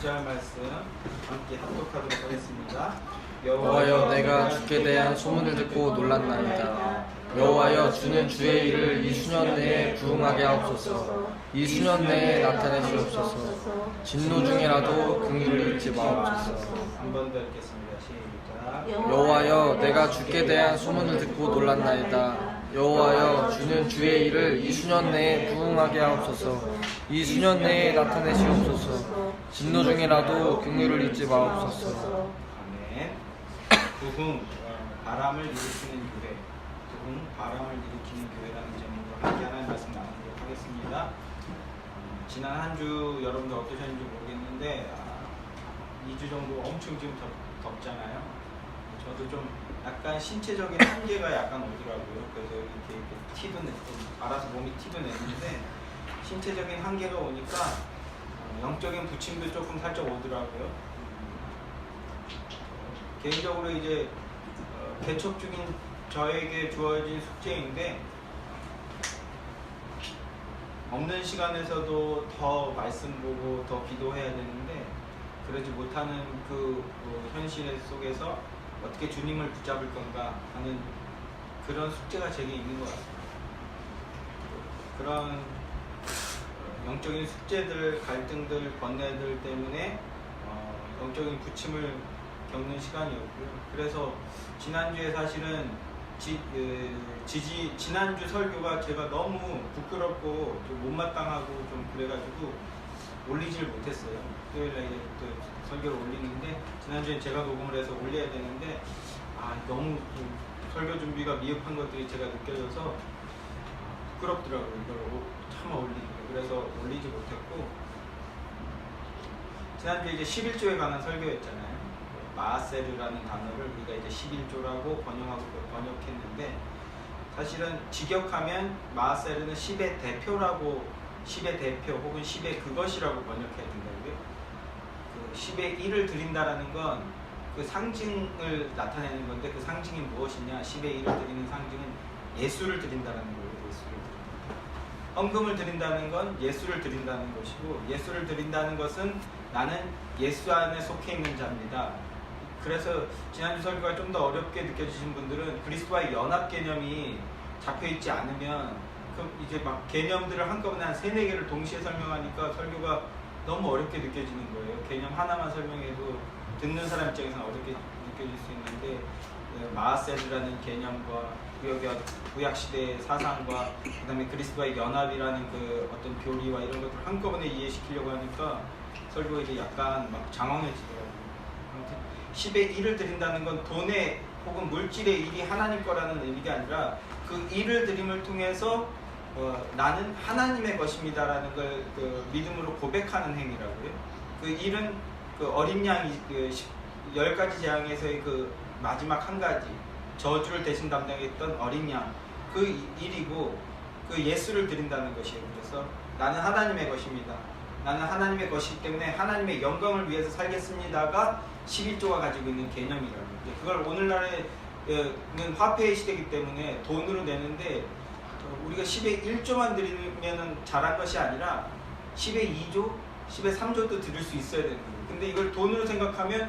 묵상할 말씀 함께 합독하도록 하겠습니다. 여호와여, 내가 주께 대한 소문을 듣고 놀랐나이다. 여호와여, 주는 주의 일을 이 수년 내에 부응하게 하옵소서. 이 수년 내에 나타내시옵소서. 진노 중이라도 긍휼을 잊지 마옵소서. 한 번 더 읽겠습니다. 시작. 여호와여, 내가 주께 대한 소문을 듣고 놀랐나이다. 여호와여, 주는 주의 일을 이 수년 내에 부응하게 하옵소서. 이 수년 내에 나타내시옵소서. 진노 중이라도 긍휼을 잊지 마옵소서. 아멘. 부흥, 바람을 일으키는 교회. 부흥, 바람을 일으키는 교회라는 제목으로 함께 하나님 말씀 나누도록 하겠습니다. 지난 한 주 여러분들 어떠셨는지 모르겠는데 2주 정도 엄청 지금 덥잖아요. 저도 좀 약간 신체적인 한계가 약간 오더라고요. 그래서 이렇게 티도 내고 알아서 몸이 티도 내는데 신체적인 한계가 오니까 영적인 부침도 조금 살짝 오더라고요. 개인적으로 이제 개척 중인 저에게 주어진 숙제인데 없는 시간에서도 더 말씀 보고 더 기도해야 되는데 그러지 못하는 그 현실 속에서 어떻게 주님을 붙잡을 건가 하는 그런 숙제가 제게 있는 것 같습니다. 그런 영적인 숙제들, 갈등들, 번뇌들 때문에 영적인 부침을 겪는 시간이었고요. 그래서 지난주에 사실은 지난주 설교가 제가 너무 부끄럽고 좀 못마땅하고 좀 그래가지고 올리질 못했어요. 토요일날 또 설교를 올리는데 지난주에 제가 녹음을 해서 올려야 되는데 너무 좀 설교 준비가 미흡한 것들이 제가 느껴져서 부끄럽더라고요. 이걸 참아 올리기가. 그래서 올리지 못했고 지난주에 이제 11조에 관한 설교였잖아요. 마아세르라는 단어를 우리가 이제 11조라고 번역했는데 사실은 직역하면 마아세르는 10의 대표라고 10의 대표 혹은 10의 그것이라고 번역해야 된다고요. 그 10의 1을 드린다라는 건 그 상징을 나타내는 건데 그 상징이 무엇이냐? 10의 1을 드리는 상징은 예수를 드린다라는 거예요. 예수를 드린다. 헌금을 드린다는 건 예수를 드린다는 것이고 예수를 드린다는 것은 나는 예수 안에 속해 있는 자입니다. 그래서 지난주 설교가 좀 더 어렵게 느껴지신 분들은 그리스도와의 연합 개념이 잡혀있지 않으면 이제 막 개념들을 한꺼번에 한 3-4개를 동시에 설명하니까 설교가 너무 어렵게 느껴지는 거예요. 개념 하나만 설명해도 듣는 사람 입장에서는 어렵게 느껴질 수 있는데 마아세르라는 개념과 구약시대의 사상과 그 다음에 그리스도와의 연합이라는 그 어떤 교리와 이런 것들을 한꺼번에 이해시키려고 하니까 설교가 이제 약간 막 장황해지더라고요. 아무튼 10의 1을 드린다는 건 돈의 혹은 물질의 일이 하나님 거라는 의미가 아니라 그 일을 드림을 통해서 나는 하나님의 것입니다라는 걸 그 믿음으로 고백하는 행위라고요. 그 일은 그 어린 양이 그 10가지 재앙에서의 그 마지막 한 가지 저주를 대신 담당했던 어린 양 그 일이고 그 예수를 드린다는 것이에요. 그래서 나는 하나님의 것입니다. 나는 하나님의 것이기 때문에 하나님의 영광을 위해서 살겠습니다가 11조가 가지고 있는 개념이라고. 그걸 오늘날에는 화폐의 시대이기 때문에 돈으로 내는데 우리가 10의 1조만 드리면 잘한 것이 아니라 10의 2조, 10의 3조도 드릴 수 있어야 되는 거예요. 근데 이걸 돈으로 생각하면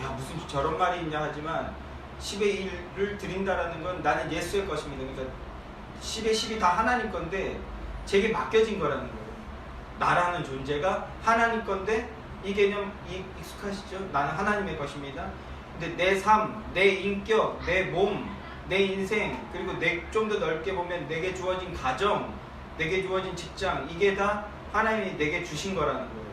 야 무슨 저런 말이 있냐 하지만 10의 1을 드린다라는 건 나는 예수의 것입니다. 그러니까 10의 10이 다 하나님 건데 제게 맡겨진 거라는 거예요. 나라는 존재가 하나님 건데 이 개념 익숙하시죠? 나는 하나님의 것입니다. 근데 내 삶, 내 인격, 내 몸, 내 인생 그리고 좀 더 넓게 보면 내게 주어진 가정, 내게 주어진 직장 이게 다 하나님이 내게 주신 거라는 거예요.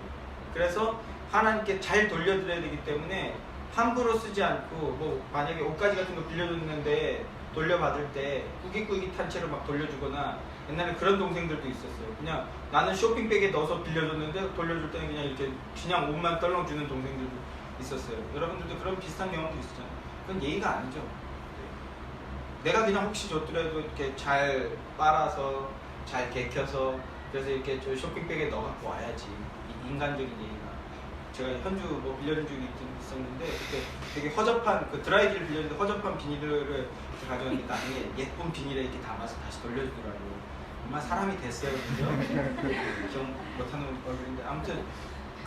그래서 하나님께 잘 돌려드려야 되기 때문에 함부로 쓰지 않고 뭐 만약에 옷가지 같은 거 빌려줬는데 돌려받을 때 꾸깃꾸깃한 채로 막 돌려주거나 옛날에 그런 동생들도 있었어요. 그냥 나는 쇼핑백에 넣어서 빌려줬는데 돌려줄 때는 그냥 이렇게 그냥 옷만 떨렁 주는 동생들도 있었어요. 여러분들도 그런 비슷한 경험도 있었잖아요. 그건 예의가 아니죠. 내가 그냥 혹시 줬더라도 이렇게 잘 빨아서 잘 개켜서 그래서 이렇게 저 쇼핑백에 넣어갖고 와야지. 인간적인 예의가. 제가 현주 뭐 빌려준 적이 있었는데 그때 되게 허접한 그 드라이기를 빌려줬는데 허접한 비닐을 가져왔는데 나중에 예쁜 비닐에 이렇게 담아서 다시 돌려주더라고요. 정말 사람이 됐어요, 그죠? 기억 못하는 얼굴인데 아무튼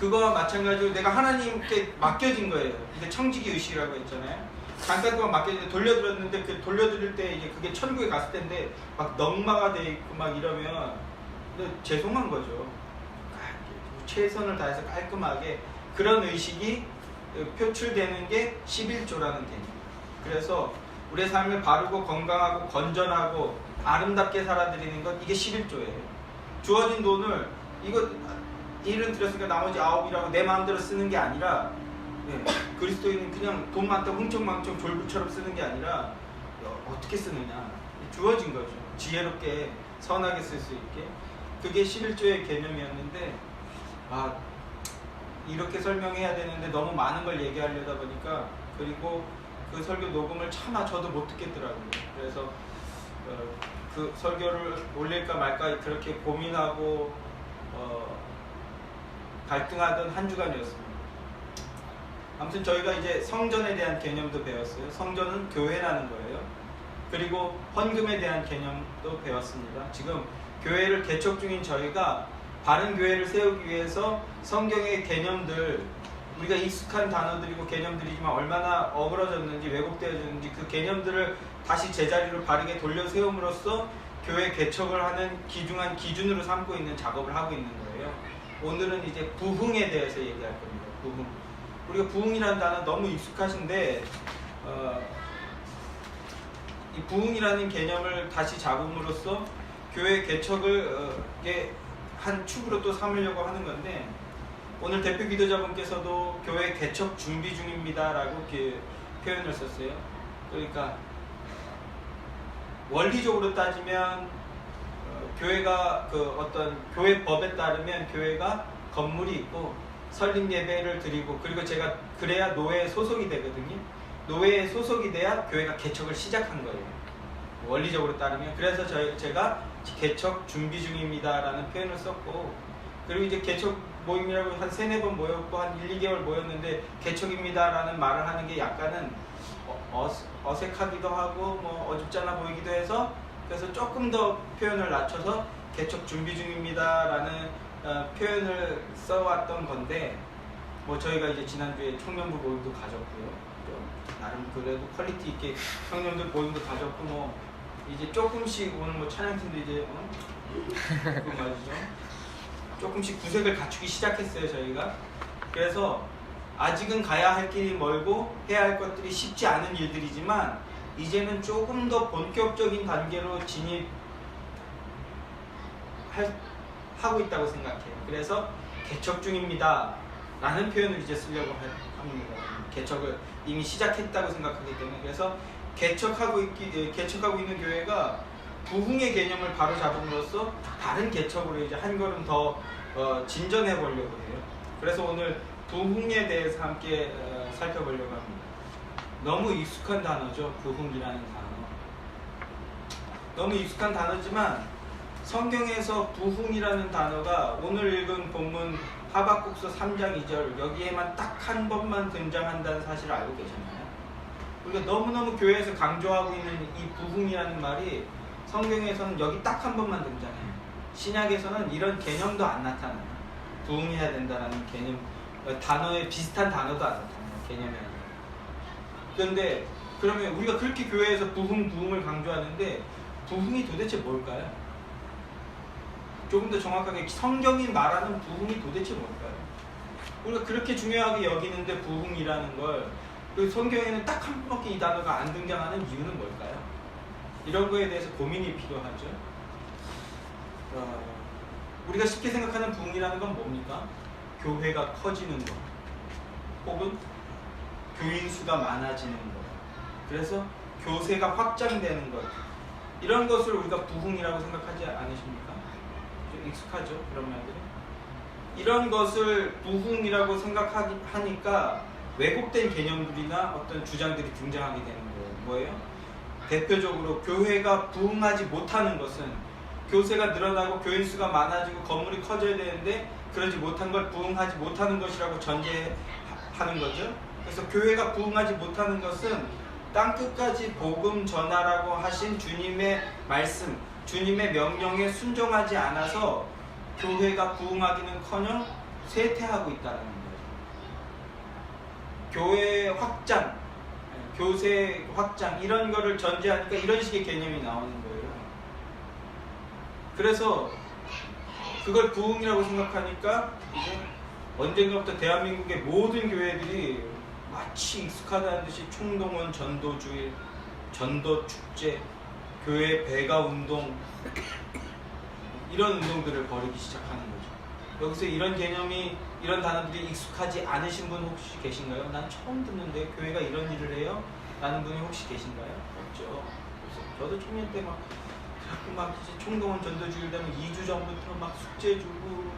그거와 마찬가지로 내가 하나님께 맡겨진 거예요. 이게 청지기 의식이라고 했잖아요. 잠깐 동안 맡겨진 돌려드렸는데 그 돌려드릴 때 이제 그게 천국에 갔을 때인데 막 넉마가 돼 있고 막 이러면 죄송한 거죠. 최선을 다해서 깔끔하게 그런 의식이 표출되는 게 11조라는 개념. 그래서 우리의 삶을 바르고 건강하고 건전하고 아름답게 살아드리는 것, 이게 11조예요. 주어진 돈을 이거 1은 들였으니까 나머지 9이라고 내 마음대로 쓰는 게 아니라, 그리스도인은 그냥 돈 많다고 흥청망청 졸부처럼 쓰는 게 아니라 어떻게 쓰느냐, 주어진 거죠. 지혜롭게 선하게 쓸 수 있게. 그게 11조의 개념이었는데, 이렇게 설명해야 되는데 너무 많은 걸 얘기하려다 보니까, 그리고 그 설교 녹음을 차마 저도 못 듣겠더라고요. 그래서 그 설교를 올릴까 말까 그렇게 고민하고 갈등하던 한 주간이었습니다. 아무튼 저희가 이제 성전에 대한 개념도 배웠어요. 성전은 교회라는 거예요. 그리고 헌금에 대한 개념도 배웠습니다. 지금 교회를 개척 중인 저희가 바른 교회를 세우기 위해서 성경의 개념들, 우리가 익숙한 단어들이고 개념들이지만 얼마나 어그러졌는지 왜곡되어졌는지 그 개념들을 다시 제자리로 바르게 돌려 세움으로써 교회 개척을 하는 귀중한 기준으로 삼고 있는 작업을 하고 있는 거예요. 오늘은 이제 부흥에 대해서 얘기할 겁니다. 부흥. 우리가 부흥이라는 단어 너무 익숙하신데 이 부흥이라는 개념을 다시 잡음으로써 교회 개척을 한 축으로 또 삼으려고 하는 건데, 오늘 대표 기도자분께서도 교회 개척 준비 중입니다 라고 이렇게 표현을 썼어요. 그러니까 원리적으로 따지면 교회가 어떤 교회 법에 따르면 교회가 건물이 있고 설립 예배를 드리고, 그리고 제가 그래야 노회에 소속이 되거든요. 노회에 소속이 돼야 교회가 개척을 시작한 거예요. 원리적으로 따르면. 그래서 제가 개척 준비 중입니다 라는 표현을 썼고, 그리고 이제 개척 모임이라고 한 3-4번 모였고 한 1-2개월 모였는데 개척입니다 라는 말을 하는 게 약간은 어색하기도 하고 뭐 어줍잖아 보이기도 해서, 그래서 조금 더 표현을 낮춰서 개척 준비 중입니다 라는 표현을 써왔던 건데, 뭐 저희가 이제 지난주에 청년부 모임도 가졌고요. 나름 그래도 퀄리티 있게 청년들 모임도 가졌고, 뭐 이제 조금씩 오늘 뭐 찬양팀도 이제 그 말이죠. 조금씩 구색을 갖추기 시작했어요 저희가. 그래서 아직은 가야 할 길이 멀고 해야 할 것들이 쉽지 않은 일들이지만 이제는 조금 더 본격적인 단계로 하고 있다고 생각해요. 그래서 개척 중입니다 라는 표현을 이제 쓰려고 합니다. 개척을 이미 시작했다고 생각하기 때문에. 그래서 개척하고 있는 교회가 부흥의 개념을 바로 잡음으로써 다른 개척으로 이제 한 걸음 더 진전해 보려고 해요. 그래서 오늘 부흥에 대해서 함께 살펴보려고 합니다. 너무 익숙한 단어죠. 부흥이라는 단어. 너무 익숙한 단어지만 성경에서 부흥이라는 단어가 오늘 읽은 본문 하박국서 3장 2절 여기에만 딱 한 번만 등장한다는 사실을 알고 계셨나요? 우리가 너무너무 교회에서 강조하고 있는 이 부흥이라는 말이 성경에서는 여기 딱 한 번만 등장해요. 신약에서는 이런 개념도 안 나타나요. 부흥해야 된다는 개념, 단어에 비슷한 단어도 안 나타나요. 개념이 아니라. 그런데 그러면 우리가 그렇게 교회에서 부흥을 강조하는데 부흥이 도대체 뭘까요? 조금 더 정확하게 성경이 말하는 부흥이 도대체 뭘까요? 우리가 그렇게 중요하게 여기는데 부흥이라는 걸, 그 성경에는 딱 한 번밖에 이 단어가 안 등장하는 이유는 뭘까요? 이런 거에 대해서 고민이 필요하죠. 우리가 쉽게 생각하는 부흥이라는 건 뭡니까? 교회가 커지는 것, 혹은 교인 수가 많아지는 것, 그래서 교세가 확장되는 것, 이런 것을 우리가 부흥이라고 생각하지 않으십니까? 좀 익숙하죠? 그런 말들이. 이런 것을 부흥이라고 생각하니까 왜곡된 개념들이나 어떤 주장들이 등장하게 되는 거예요. 뭐예요? 대표적으로 교회가 부흥하지 못하는 것은 교세가 늘어나고 교인 수가 많아지고 건물이 커져야 되는데 그러지 못한 걸 부흥하지 못하는 것이라고 전제하는 거죠. 그래서 교회가 부흥하지 못하는 것은 땅끝까지 복음 전하라고 하신 주님의 말씀, 주님의 명령에 순종하지 않아서 교회가 부흥하기는커녕 쇠퇴하고 있다는 거예요. 교회 확장, 교세 확장 이런 거를 전제하니까 이런 식의 개념이 나오는 거예요. 그래서 그걸 부흥이라고 생각하니까 이제 언젠가부터 대한민국의 모든 교회들이 마치 익숙하다는 듯이 총동원 전도주일, 전도축제, 교회 배가 운동 이런 운동들을 벌이기 시작하는 거죠. 여기서 이런 개념이, 이런 단어들이 익숙하지 않으신 분 혹시 계신가요? 난 처음 듣는데 교회가 이런 일을 해요? 라는 분이 혹시 계신가요? 없죠. 저도 청년 때 막 이제 총동원 전도주일 되면 2주 전부터 막 숙제 주고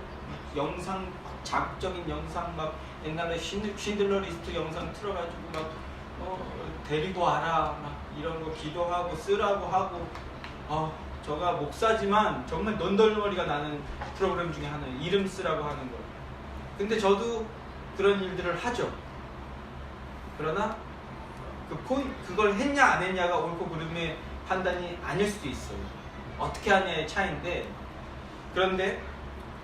영상, 막 자극적인 영상, 막 옛날에 쉰들러 리스트 영상 틀어가지고 막 데리고 와라 막 이런 거 기도하고 쓰라고 하고, 저가 목사지만 정말 넌덜머리가 나는 프로그램 중에 하나예요. 이름 쓰라고 하는 거. 근데 저도 그런 일들을 하죠. 그러나 그걸 했냐 안 했냐가 옳고 그름의 판단이 아닐 수도 있어요. 어떻게 하냐의 차이인데, 그런데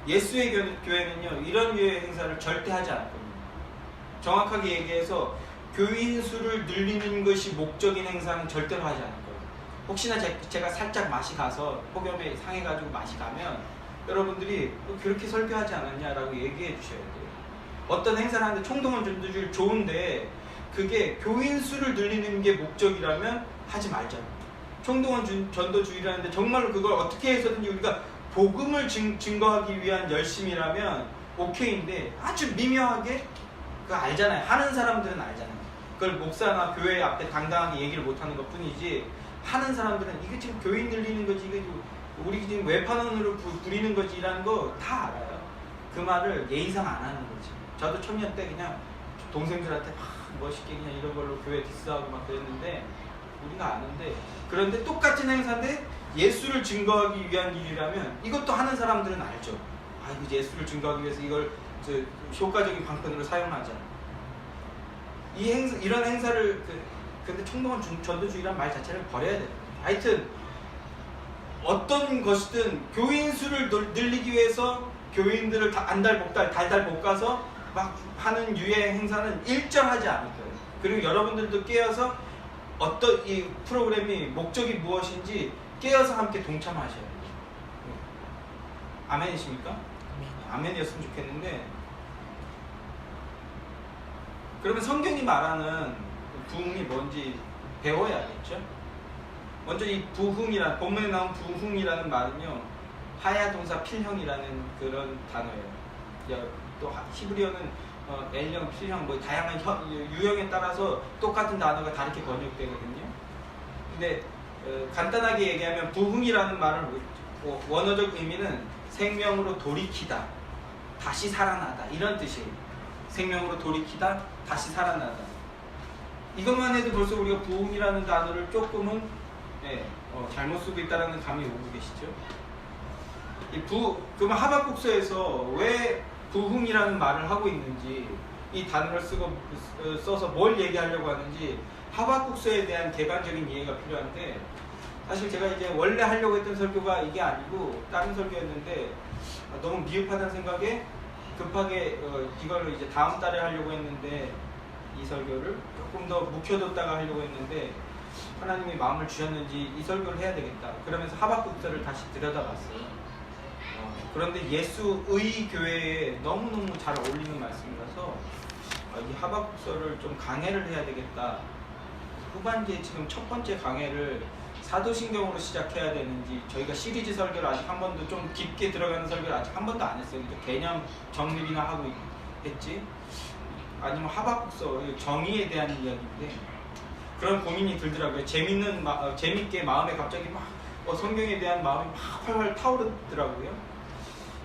예수의 교회는요 이런 유의 행사를 절대 하지 않거든요. 정확하게 얘기해서 교인 수를 늘리는 것이 목적인 행사는 절대로 하지 않을 거예요. 혹시나 제가 살짝 맛이 가서 폭염에 상해가지고 맛이 가면 여러분들이 그렇게 설교하지 않았냐라고 얘기해 주셔야 돼요. 어떤 행사를 하는데 총동원 전도주일 좋은데 그게 교인 수를 늘리는 게 목적이라면 하지 말자고. 총동원 전도주의라는데 정말로 그걸 어떻게 해서든지 우리가 복음을 증거하기 위한 열심이라면 오케이인데, 아주 미묘하게 그거 알잖아요. 하는 사람들은 알잖아요. 그걸 목사나 교회 앞에 당당하게 얘기를 못하는 것 뿐이지, 하는 사람들은 이게 지금 교인 늘리는 거지, 이게 우리 지금 외판원으로 부리는 거지 라는 거 다 알아요. 그 말을 예의상 안 하는 거지. 저도 청년 때 그냥 동생들한테 막 멋있게 그냥 이런 걸로 교회 디스하고 막 그랬는데 우리가 아는데, 그런데 똑같은 행사인데 예수를 증거하기 위한 일이라면 이것도 하는 사람들은 알죠. 이거 예수를 증거하기 위해서 이걸 효과적인 방편으로 사용하자. 이런 행사를 근데 총동원 전도주의란 말 자체를 버려야 돼요. 하여튼 어떤 것이든 교인 수를 늘리기 위해서 교인들을 안달복달 달달 볶아서 막 하는 유행 행사는 일정하지 않을 거예요. 그리고 여러분들도 깨어서 어떤 이 프로그램이 목적이 무엇인지 깨어서 함께 동참하셔야 돼요. 아멘이십니까? 아멘이었으면 좋겠는데, 그러면 성경이 말하는 부흥이 뭔지 배워야겠죠? 먼저 이 부흥이란, 본문에 나온 부흥이라는 말은요 하야 동사 필형이라는 그런 단어예요. 또 히브리어는 L형, 필형 뭐 다양한 유형에 따라서 똑같은 단어가 다르게 번역되거든요. 근데 간단하게 얘기하면 부흥이라는 말은 원어적 의미는 생명으로 돌이키다, 다시 살아나다 이런 뜻이에요. 생명으로 돌이키다, 다시 살아나다. 이것만 해도 벌써 우리가 부흥이라는 단어를 조금은 잘못 쓰고 있다는 감이 오고 계시죠? 그러면 하박국서에서 왜 부흥이라는 말을 하고 있는지, 이 단어를 써서 뭘 얘기하려고 하는지 하박국서에 대한 객관적인 이해가 필요한데, 사실 제가 이제 원래 하려고 했던 설교가 이게 아니고 다른 설교였는데 너무 미흡하다는 생각에 급하게 이걸 이제 다음 달에 하려고 했는데, 이 설교를 조금 더 묵혀뒀다가 하려고 했는데 하나님이 마음을 주셨는지 이 설교를 해야 되겠다. 그러면서 하박국서를 다시 들여다봤어요. 그런데 예수의 교회에 너무너무 잘 어울리는 말씀이라서 이 하박국서를 좀 강해를 해야 되겠다. 후반기에 지금 첫 번째 강해를 사도신경으로 시작해야 되는지, 저희가 시리즈 설교를 아직 한 번도, 좀 깊게 들어가는 설교를 아직 한 번도 안 했어요. 개념 정립이나 하고 했지, 아니면 하박국서 정의에 대한 이야기인데 그런 고민이 들더라고요. 재밌게 마음에 갑자기 막 성경에 대한 마음이 막 활활 타오르더라고요.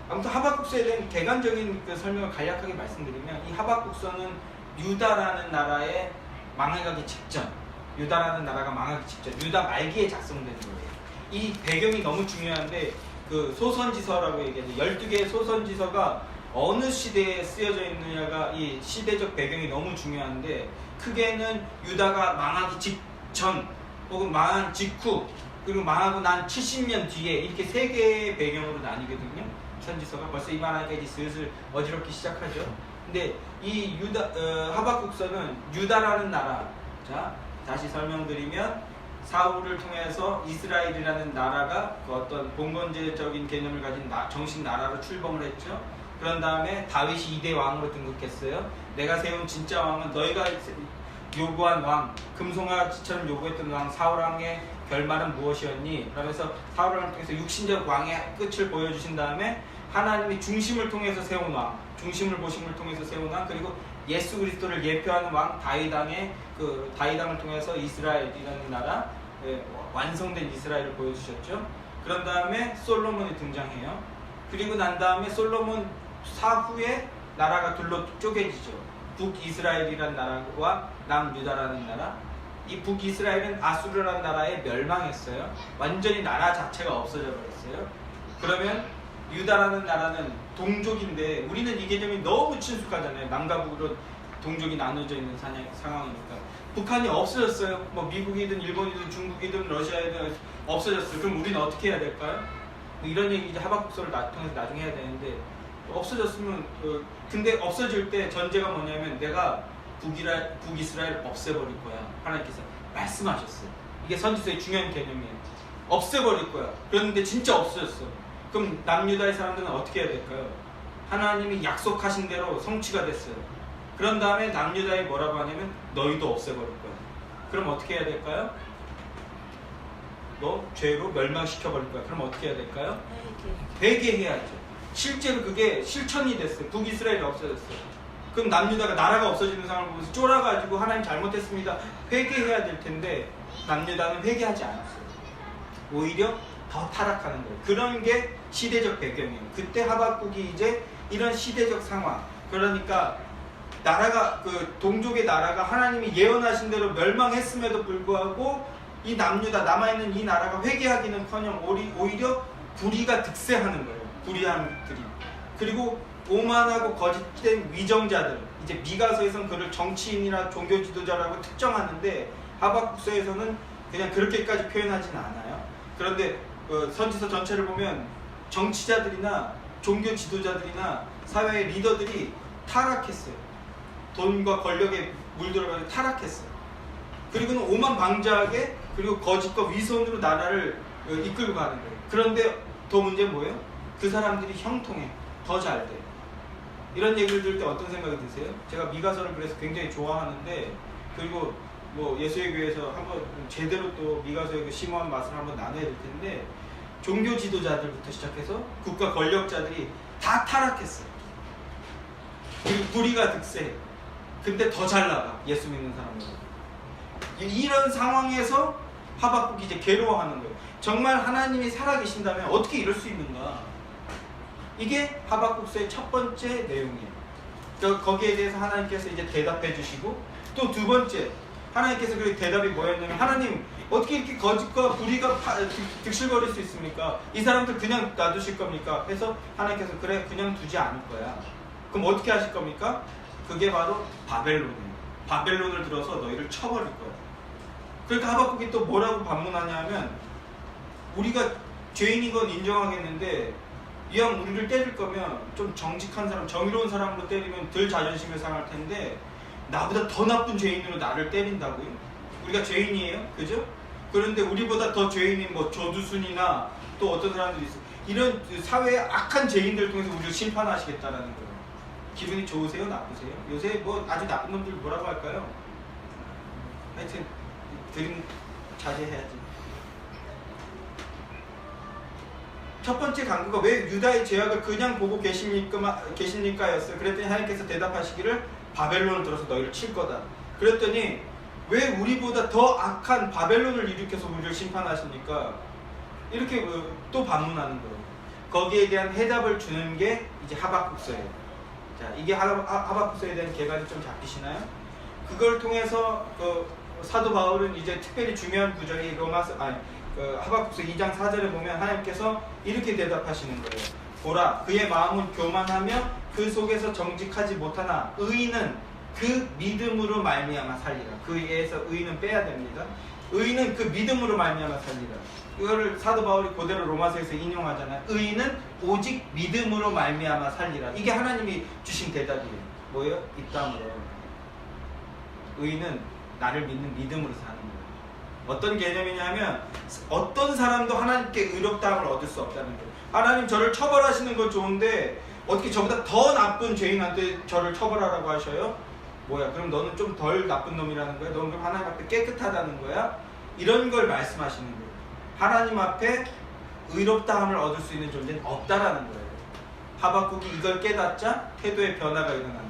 아무튼 하박국서에 대한 객관적인 설명을 간략하게 말씀드리면, 이 하박국서는 유다라는 나라에 망해가기 직전, 유다라는 나라가 망하기 직전, 유다 말기에 작성된 거예요. 이 배경이 너무 중요한데, 그 소선지서라고 얘기하죠. 12개의 소선지서가 어느 시대에 쓰여져 있느냐가 이 시대적 배경이 너무 중요한데, 크게는 유다가 망하기 직전 혹은 망한 직후, 그리고 망하고 난 70년 뒤에, 이렇게 세 개의 배경으로 나뉘거든요. 선지서가 벌써 이만하니까 이제 슬슬 어지럽기 시작하죠. 근데 이 하박국서는 유다라는 나라, 자 다시 설명드리면 사울을 통해서 이스라엘이라는 나라가 그 어떤 봉건제적인 개념을 가진 정식 나라로 출범을 했죠. 그런 다음에 다윗이 2대 왕으로 등극했어요. 내가 세운 진짜 왕은 너희가 요구한 왕, 금송아지처럼 요구했던 왕 사울왕의 결말은 무엇이었니? 그러면서 사울왕을 통해서 육신적 왕의 끝을 보여주신 다음에 하나님이 중심을 통해서 세운 왕, 중심을 보심을 통해서 세운 왕, 그리고 예수 그리스도를 예표하는 왕 다윗왕의 그 다윗왕을 통해서 이스라엘이라는 나라, 완성된 이스라엘을 보여주셨죠. 그런 다음에 솔로몬이 등장해요. 그리고 난 다음에 솔로몬 사후에 나라가 둘로 쪼개지죠. 북이스라엘이라는 나라와 남유다라는 나라. 이 북이스라엘은 아수르라는 나라에 멸망했어요. 완전히 나라 자체가 없어져 버렸어요. 그러면 유다라는 나라는 동족인데 우리는 이 개념이 너무 친숙하잖아요. 남과 북으로 동족이 나눠져 있는 상황이니까. 북한이 없어졌어요. 뭐 미국이든 일본이든 중국이든 러시아이든 없어졌어요. 그럼 우리는 어떻게 해야 될까요? 뭐 이런 얘기 이제 하박국서를 통해서 나중에 해야 되는데, 없어졌으면 근데 없어질 때 전제가 뭐냐면 내가 북이스라엘 없애버릴 거야. 하나님께서 말씀하셨어요. 이게 선지서의 중요한 개념이에요. 없애버릴 거야. 그런데 진짜 없어졌어. 그럼 남유다의 사람들은 어떻게 해야 될까요? 하나님이 약속하신 대로 성취가 됐어요. 그런 다음에 남유다에 뭐라고 하냐면 너희도 없애버릴 거야. 그럼 어떻게 해야 될까요? 너 죄로 멸망시켜버릴 거야. 그럼 어떻게 해야 될까요? 회개해야죠. 실제로 그게 실천이 됐어요. 북이스라엘이 없어졌어요. 그럼 남유다가 나라가 없어지는 상황을 보면서 쫄아가지고 하나님 잘못했습니다. 회개해야 될 텐데 남유다는 회개하지 않았어요. 오히려 더 타락하는 거예요. 그런 게 시대적 배경이에요. 그때 하박국이 이제 이런 시대적 상황, 그러니까 나라가 그 동족의 나라가 하나님이 예언하신 대로 멸망했음에도 불구하고 이 남유다 남아있는 이 나라가 회개하기는커녕 오히려 불의가 득세하는 거예요. 불의함들이. 그리고 오만하고 거짓된 위정자들, 이제 미가서에서는 그를 정치인이나 종교 지도자라고 특정하는데 하박국서에서는 그냥 그렇게까지 표현하지는 않아요. 그런데 선지서 전체를 보면 정치자들이나 종교 지도자들이나 사회의 리더들이 타락했어요. 돈과 권력에 물들어가지고 타락했어요. 그리고는 오만방자하게 그리고 거짓과 위선으로 나라를 이끌고 가는 거예요. 그런데 더 문제는 뭐예요? 그 사람들이 형통해. 더 잘 돼. 이런 얘기를 들을 때 어떤 생각이 드세요? 제가 미가서를 그래서 굉장히 좋아하는데, 그리고 뭐 예수의 교회에서 한번 제대로 또 미가서의 그 심오한 맛을 한번 나눠야 될 텐데, 종교 지도자들부터 시작해서 국가 권력자들이 다 타락했어요. 그리고 불의가 득세해. 근데 더 잘 나가. 예수 믿는 사람들. 이런 상황에서 하박국이 이제 괴로워하는 거예요. 정말 하나님이 살아계신다면 어떻게 이럴 수 있는가? 이게 하박국서의 첫 번째 내용이에요. 거기에 대해서 하나님께서 이제 대답해 주시고, 또 두 번째 하나님께서 그 대답이 뭐였냐면, 하나님 어떻게 이렇게 거짓과 불의가 득실거릴 수 있습니까? 이 사람들 그냥 놔두실 겁니까? 해서 하나님께서 그래 그냥 두지 않을 거야. 그럼 어떻게 하실 겁니까? 그게 바로 바벨론이에요. 바벨론을 들어서 너희를 쳐버릴 거야. 그러니까 하박국이 또 뭐라고 반문하냐면, 우리가 죄인인 건 인정하겠는데 이왕 우리를 때릴 거면 좀 정직한 사람, 정의로운 사람으로 때리면 덜 자존심이 상할 텐데 나보다 더 나쁜 죄인으로 나를 때린다고요? 우리가 죄인이에요? 그죠? 그런데 우리보다 더 죄인인 뭐 조두순이나 또 어떤 사람들이 있어요. 이런 사회의 악한 죄인들을 통해서 우리를 심판하시겠다라는 거예요. 기분이 좋으세요? 나쁘세요? 요새 뭐 아주 나쁜 놈들 뭐라고 할까요? 하여튼 들은 자제해야지. 첫 번째 강구가 왜 유다의 죄악을 그냥 보고 계십니까였어요. 그랬더니 하나님께서 대답하시기를 바벨론을 들어서 너희를 칠 거다. 그랬더니 왜 우리보다 더 악한 바벨론을 일으켜서 우리를 심판하십니까? 이렇게 또 반문하는 거예요. 거기에 대한 해답을 주는 게 이제 하박국서예요. 자, 이게 하박국서에 대한 개관이 좀 잡히시나요? 그걸 통해서 사도 바울은 이제 특별히 중요한 구절이 하박국서 2장 4절에 보면 하나님께서 이렇게 대답하시는 거예요. 보라, 그의 마음은 교만하며 그 속에서 정직하지 못하나 의인은 그 믿음으로 말미암아 살리라. 그 예에서 의인은 빼야 됩니다. 의인은 그 믿음으로 말미암아 살리라. 이거를 사도 바울이 그대로 로마서에서 인용하잖아요. 의인은 오직 믿음으로 말미암아 살리라. 이게 하나님이 주신 대답이에요. 뭐예요? 이 땅으로. 의인은 나를 믿는 믿음으로 사는 거예요. 어떤 개념이냐면 어떤 사람도 하나님께 의롭다함을 얻을 수 없다는 거예요. 하나님 저를 처벌하시는 건 좋은데 어떻게 저보다 더 나쁜 죄인한테 저를 처벌하라고 하셔요? 뭐야? 그럼 너는 좀 덜 나쁜 놈이라는 거야? 너는 그럼 하나님 앞에 깨끗하다는 거야? 이런 걸 말씀하시는 거예요. 하나님 앞에 의롭다함을 얻을 수 있는 존재는 없다라는 거예요. 하박국이 이걸 깨닫자 태도의 변화가 일어나는 거예요.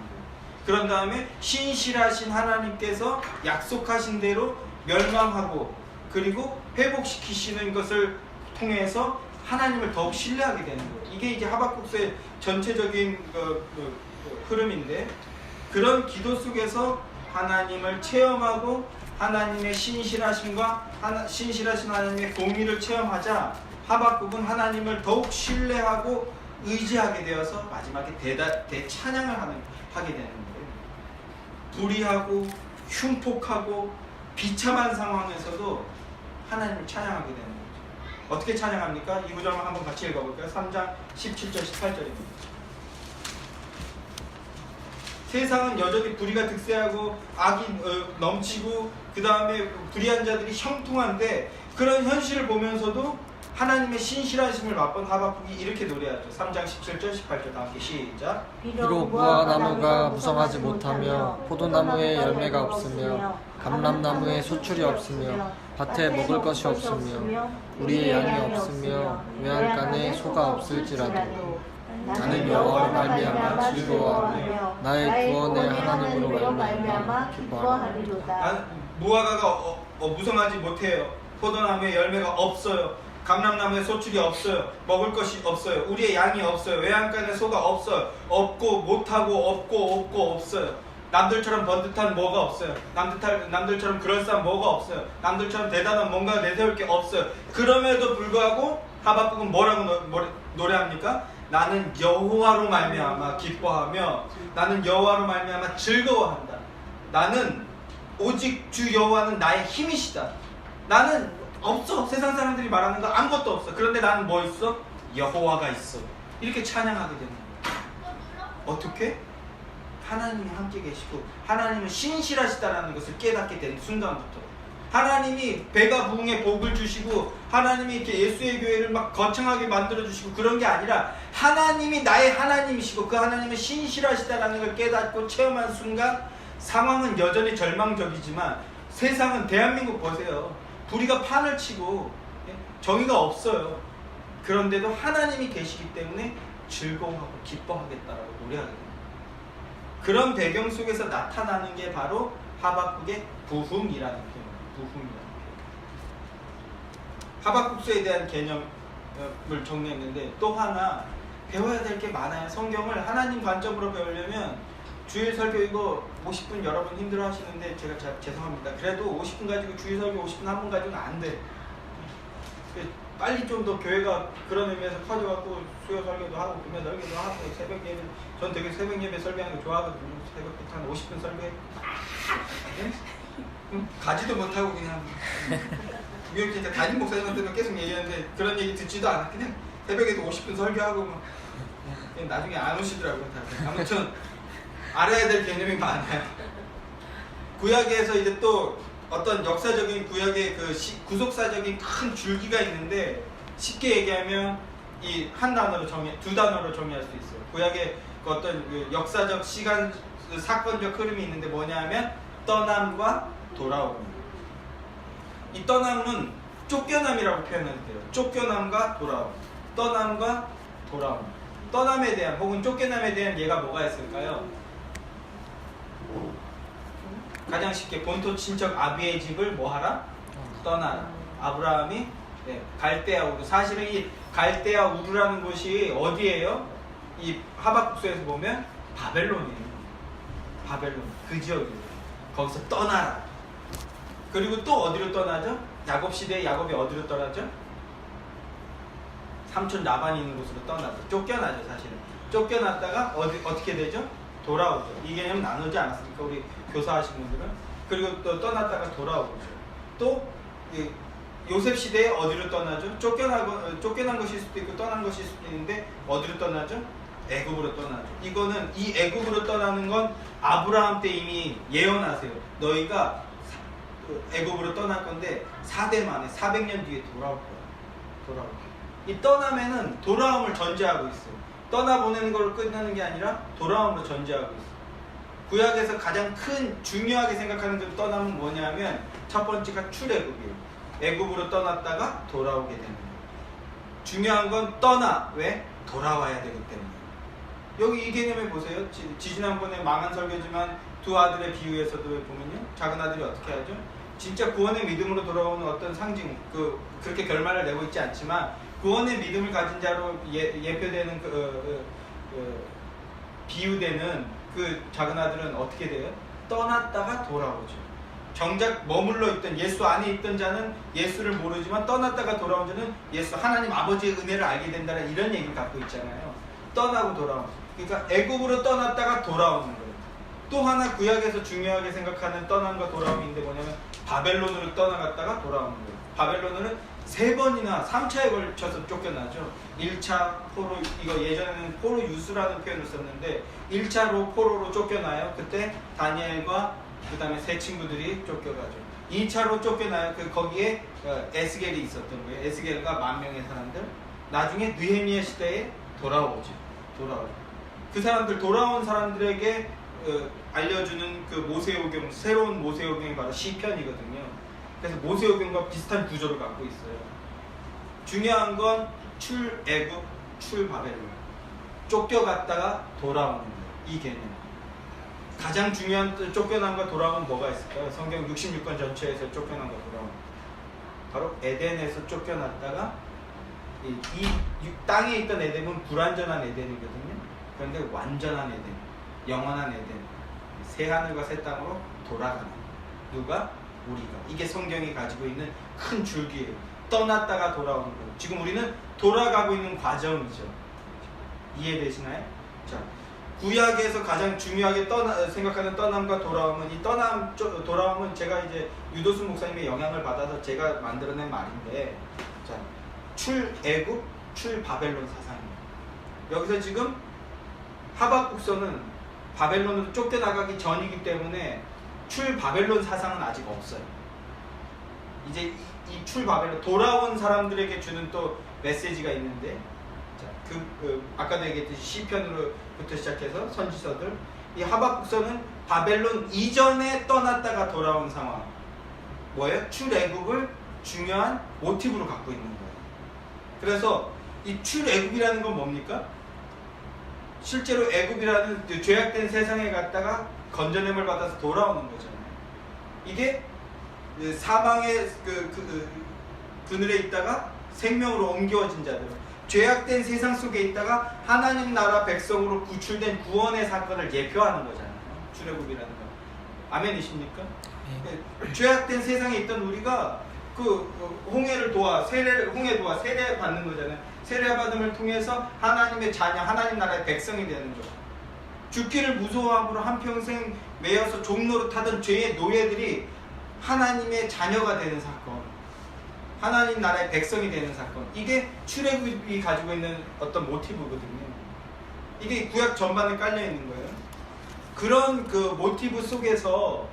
그런 다음에 신실하신 하나님께서 약속하신 대로 멸망하고 그리고 회복시키시는 것을 통해서 하나님을 더욱 신뢰하게 되는 거예요. 이게 이제 하박국서의 전체적인 흐름인데, 그런 기도 속에서 하나님을 체험하고 하나님의 신실하심과 신실하신 하나님의 공의를 체험하자 하박국은 하나님을 더욱 신뢰하고 의지하게 되어서 마지막에 대찬양을 하게 되는 거예요. 불의하고 흉폭하고 비참한 상황에서도 하나님을 찬양하게 되는 거죠. 어떻게 찬양합니까? 이 구절만 한번 같이 읽어볼까요? 3장 17절 18절입니다. 세상은 여전히 불의가 득세하고 악이 넘치고 그 다음에 불의한 자들이 형통한데, 그런 현실을 보면서도 하나님의 신실하심을 맛본 하박국이 이렇게 노래하죠. 3장 17절 18절 다 함께 시작. 비록 무화과나무가 무성하지 못하며 포도나무에 열매가 없으며 감람나무에 소출이 없으며 밭에 먹을 것이 없으며 우리의 양이 없으며 외양간에 소가 없을지라도 나는 여호와로 말미암아 즐거워하며 나의 구원의 하나님으로 말미암아 기뻐하리로다. 무화과가 무성하지 못해요. 포도나무에 열매가 없어요. 감람나무에 소출이 없어요. 먹을 것이 없어요. 우리의 양이 없어요. 외양간에 소가 없어요. 없고 못하고 없고 없어요. 남들처럼 번듯한 뭐가 없어요. 남들처럼 그럴싸한 뭐가 없어요. 남들처럼 대단한 뭔가 내세울 게 없어요. 그럼에도 불구하고 하박국은 뭐라고 노래합니까? 나는 여호와로 말미암아 기뻐하며 나는 여호와로 말미암아 즐거워한다. 나는 오직 주 여호와는 나의 힘이시다. 나는 없어. 세상 사람들이 말하는 거 아무것도 없어. 그런데 나는 뭐 있어? 여호와가 있어. 이렇게 찬양하게 되는 거예요. 어떻게? 하나님이 함께 계시고 하나님은 신실하시다라는 것을 깨닫게 되는 순간부터 하나님이 배가 부흥의 복을 주시고 하나님이 이렇게 예수의 교회를 막 거창하게 만들어 주시고 그런 게 아니라 하나님이 나의 하나님이시고 그 하나님은 신실하시다라는 걸 깨닫고 체험한 순간 상황은 여전히 절망적이지만 세상은 대한민국 보세요. 불의가 판을 치고 정의가 없어요. 그런데도 하나님이 계시기 때문에 즐거워하고 기뻐하겠다라고 노래하게 됩니다. 그런 배경 속에서 나타나는 게 바로 하박국의 부흥이라는 표현입니다. 부흥이라는 표현. 하박국서에 대한 개념을 정리했는데 또 하나 배워야 될 게 많아요. 성경을 하나님 관점으로 배우려면 주일 설교 이거 50분 여러분 힘들어 하시는데 제가 죄송합니다. 그래도 50분 가지고 주일 설교 50분 한 번 가지고는 안 돼. 빨리 좀 더 교회가 그런 의미에서 커져갖고 수요 설교도 하고 금요 설교도 하고 새벽 예배, 전 되게 새벽 예배 설교하는 거 좋아하거든요. 새벽부터 한 50분 설교해. 가지도 못하고 그냥 미국 진짜 담임 목사님한테도 계속 얘기하는데 그런 얘기 듣지도 않아. 그냥 새벽에도 50분 설교하고 막 나중에 안 오시더라고요. 아무튼 알아야 될 개념이 많아요. 구약에서 이제 또 어떤 역사적인 구약의 그 구속사적인 큰 줄기가 있는데 쉽게 얘기하면 이 한 단어로 두 단어로 정의할 수 있어요. 구약의 그 어떤 그 역사적 시간 사건적 흐름이 있는데 뭐냐면 떠남과 돌아옴입니다. 이 떠남은 쫓겨남이라고 표현해도 돼요. 쫓겨남과 돌아옴. 떠남과 돌아옴. 떠남에 대한 혹은 쫓겨남에 대한 예가 뭐가 있을까요? 가장 쉽게 본토 친척 아비의 집을 뭐하라? 떠나라. 아브라함이 갈대아 우르. 사실은 이 갈대아 우르라는 곳이 어디예요? 이 하박국서에서 보면 바벨론이에요. 바벨론 그 지역이에요. 거기서 떠나라. 그리고 또 어디로 떠나죠? 야곱 시대에 야곱이 어디로 떠나죠? 삼촌 라반이 있는 곳으로 떠나죠. 쫓겨나죠. 사실은 쫓겨났다가 어떻게 되죠? 돌아오죠. 이 개념 나누지 않았습니까? 우리 교사하신 분들은. 그리고 또 떠났다가 돌아오죠. 또 요셉 시대에 어디로 떠나죠? 쫓겨난 것일 수도 있고 떠난 것일 수도 있는데 어디로 떠나죠? 애굽으로 떠나죠. 이거는 이 애굽으로 떠나는 건 아브라함 때 이미 예언하세요. 너희가 애굽으로 떠날 건데 4대 만에 400년 뒤에 돌아올 거야. 돌아올 거야. 이 떠나면은 돌아옴을 전제하고 있어요. 떠나보내는 걸로 끝나는 게 아니라 돌아옴으로 전제하고 있어요. 구약에서 가장 큰 중요하게 생각하는 그 떠남은 뭐냐면 첫 번째가 출애굽이에요. 애굽으로 떠났다가 돌아오게 되는 거예요. 중요한 건 떠나. 왜? 돌아와야 되기 때문에. 여기 이 개념을 보세요. 지지난번에 망한 설교지만 두 아들의 비유에서도 보면요. 작은 아들이 어떻게 하죠? 진짜 구원의 믿음으로 돌아오는 어떤 상징, 그렇게 결말을 내고 있지 않지만 구원의 믿음을 가진 자로 예표되는 비유되는 그 작은 아들은 어떻게 돼요? 떠났다가 돌아오죠. 정작 머물러 있던 예수 안에 있던 자는 예수를 모르지만 떠났다가 돌아온 자는 예수 하나님 아버지의 은혜를 알게 된다는 이런 얘기를 갖고 있잖아요. 떠나고 돌아오죠. 그러니까 애굽으로 떠났다가 돌아오는 거예요. 또 하나 구약에서 중요하게 생각하는 떠남과 돌아옴인데 뭐냐면 바벨론으로 떠나갔다가 돌아오는 거예요. 바벨론은 3번이나 3차에 걸쳐서 쫓겨나죠. 1차 포로, 이거 예전에는 포로 유수라는 표현을 썼는데 1차로 포로로 쫓겨나요. 그때 다니엘과 그 다음에 세 친구들이 쫓겨가죠. 2차로 쫓겨나요. 거기에 에스겔이 있었던 거예요. 에스겔과 10,000명의 사람들. 나중에 느헤미야 시대에 돌아오죠. 그 사람들, 돌아온 사람들에게 알려주는 그 모세오경, 새로운 모세오경이 바로 시편이거든요. 그래서 모세오경과 비슷한 구조를 갖고 있어요. 중요한 건 출애굽, 출바벨론. 쫓겨갔다가 돌아오는 거예요. 이 개념. 가장 중요한 쫓겨난과 돌아오면 뭐가 있을까요? 성경 66권 전체에서 쫓겨난과 돌아오는 바로 에덴에서 쫓겨났다가 이 땅에 있던 에덴은 불완전한 에덴이거든요. 그런데 완전한 에덴, 영원한 에덴, 새 하늘과 새 땅으로 돌아가는 누가? 우리가. 이게 성경이 가지고 있는 큰 줄기예요. 떠났다가 돌아오는 거예요. 지금 우리는 돌아가고 있는 과정이죠. 이해되시나요? 자, 구약에서 가장 중요하게 생각하는 떠남과 돌아옴은 이 돌아옴은 제가 이제 유도순 목사님의 영향을 받아서 제가 만들어낸 말인데, 자, 출애굽, 출바벨론 사상입니다. 여기서 지금 하박국서는 바벨론으로 쫓겨나가기 전이기 때문에 출바벨론 사상은 아직 없어요. 이제 이 출바벨론 돌아온 사람들에게 주는 또 메시지가 있는데, 자, 아까도 얘기했듯이 시편으로부터 시작해서 선지서들, 이 하박국서는 바벨론 이전에 떠났다가 돌아온 상황, 뭐예요? 출애굽을 중요한 모티브로 갖고 있는 거예요. 그래서 이 출애굽이라는 건 뭡니까? 실제로 애굽이라는 죄악된 세상에 갔다가 건져냄을 받아서 돌아오는 거잖아요. 이게 사망의 그늘에 있다가 생명으로 옮겨진 자들, 죄악된 세상 속에 있다가 하나님 나라 백성으로 구출된 구원의 사건을 예표하는 거잖아요. 출애굽이라는 거. 아멘이십니까? 죄악된 세상에 있던 우리가 홍해 도와 세례 받는 거잖아요. 세례 받음을 통해서 하나님의 자녀, 하나님 나라의 백성이 되는 거죠. 죽기를 무서워함으로 한평생 매여서 종로를 타던 죄의 노예들이 하나님의 자녀가 되는 사건, 하나님 나라의 백성이 되는 사건, 이게 출애굽이 가지고 있는 어떤 모티브거든요. 이게 구약 전반에 깔려 있는 거예요. 그런 그 모티브 속에서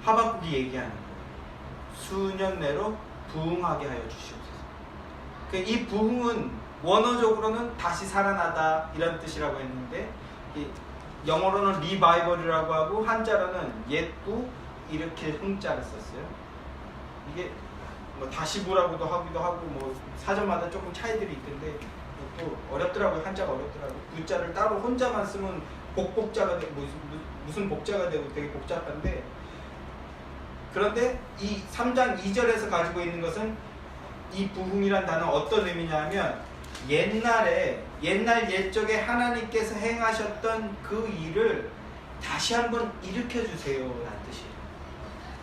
하박국이 얘기하는 거예요. 수년 내로 부흥하게 하여 주시옵소서. 이 부흥은 원어적으로는 다시 살아나다 이런 뜻이라고 했는데, 영어로는 리바이벌이라고 하고 한자로는 옛부 이렇게 흥자를 썼어요. 이게 뭐 다시 보라고도 하기도 하고 뭐 사전마다 조금 차이들이 있던데 또 어렵더라고요. 한자가 어렵더라고요. 구자를 따로 혼자만 쓰면 복복자가 되고 무슨 복자가 되고 되게 복잡한데, 그런데 이 3장 2절에서 가지고 있는 것은 이 부흥이란 단어는 어떤 의미냐면 옛적에 하나님께서 행하셨던 그 일을 다시 한번 일으켜주세요 라는 뜻이에요.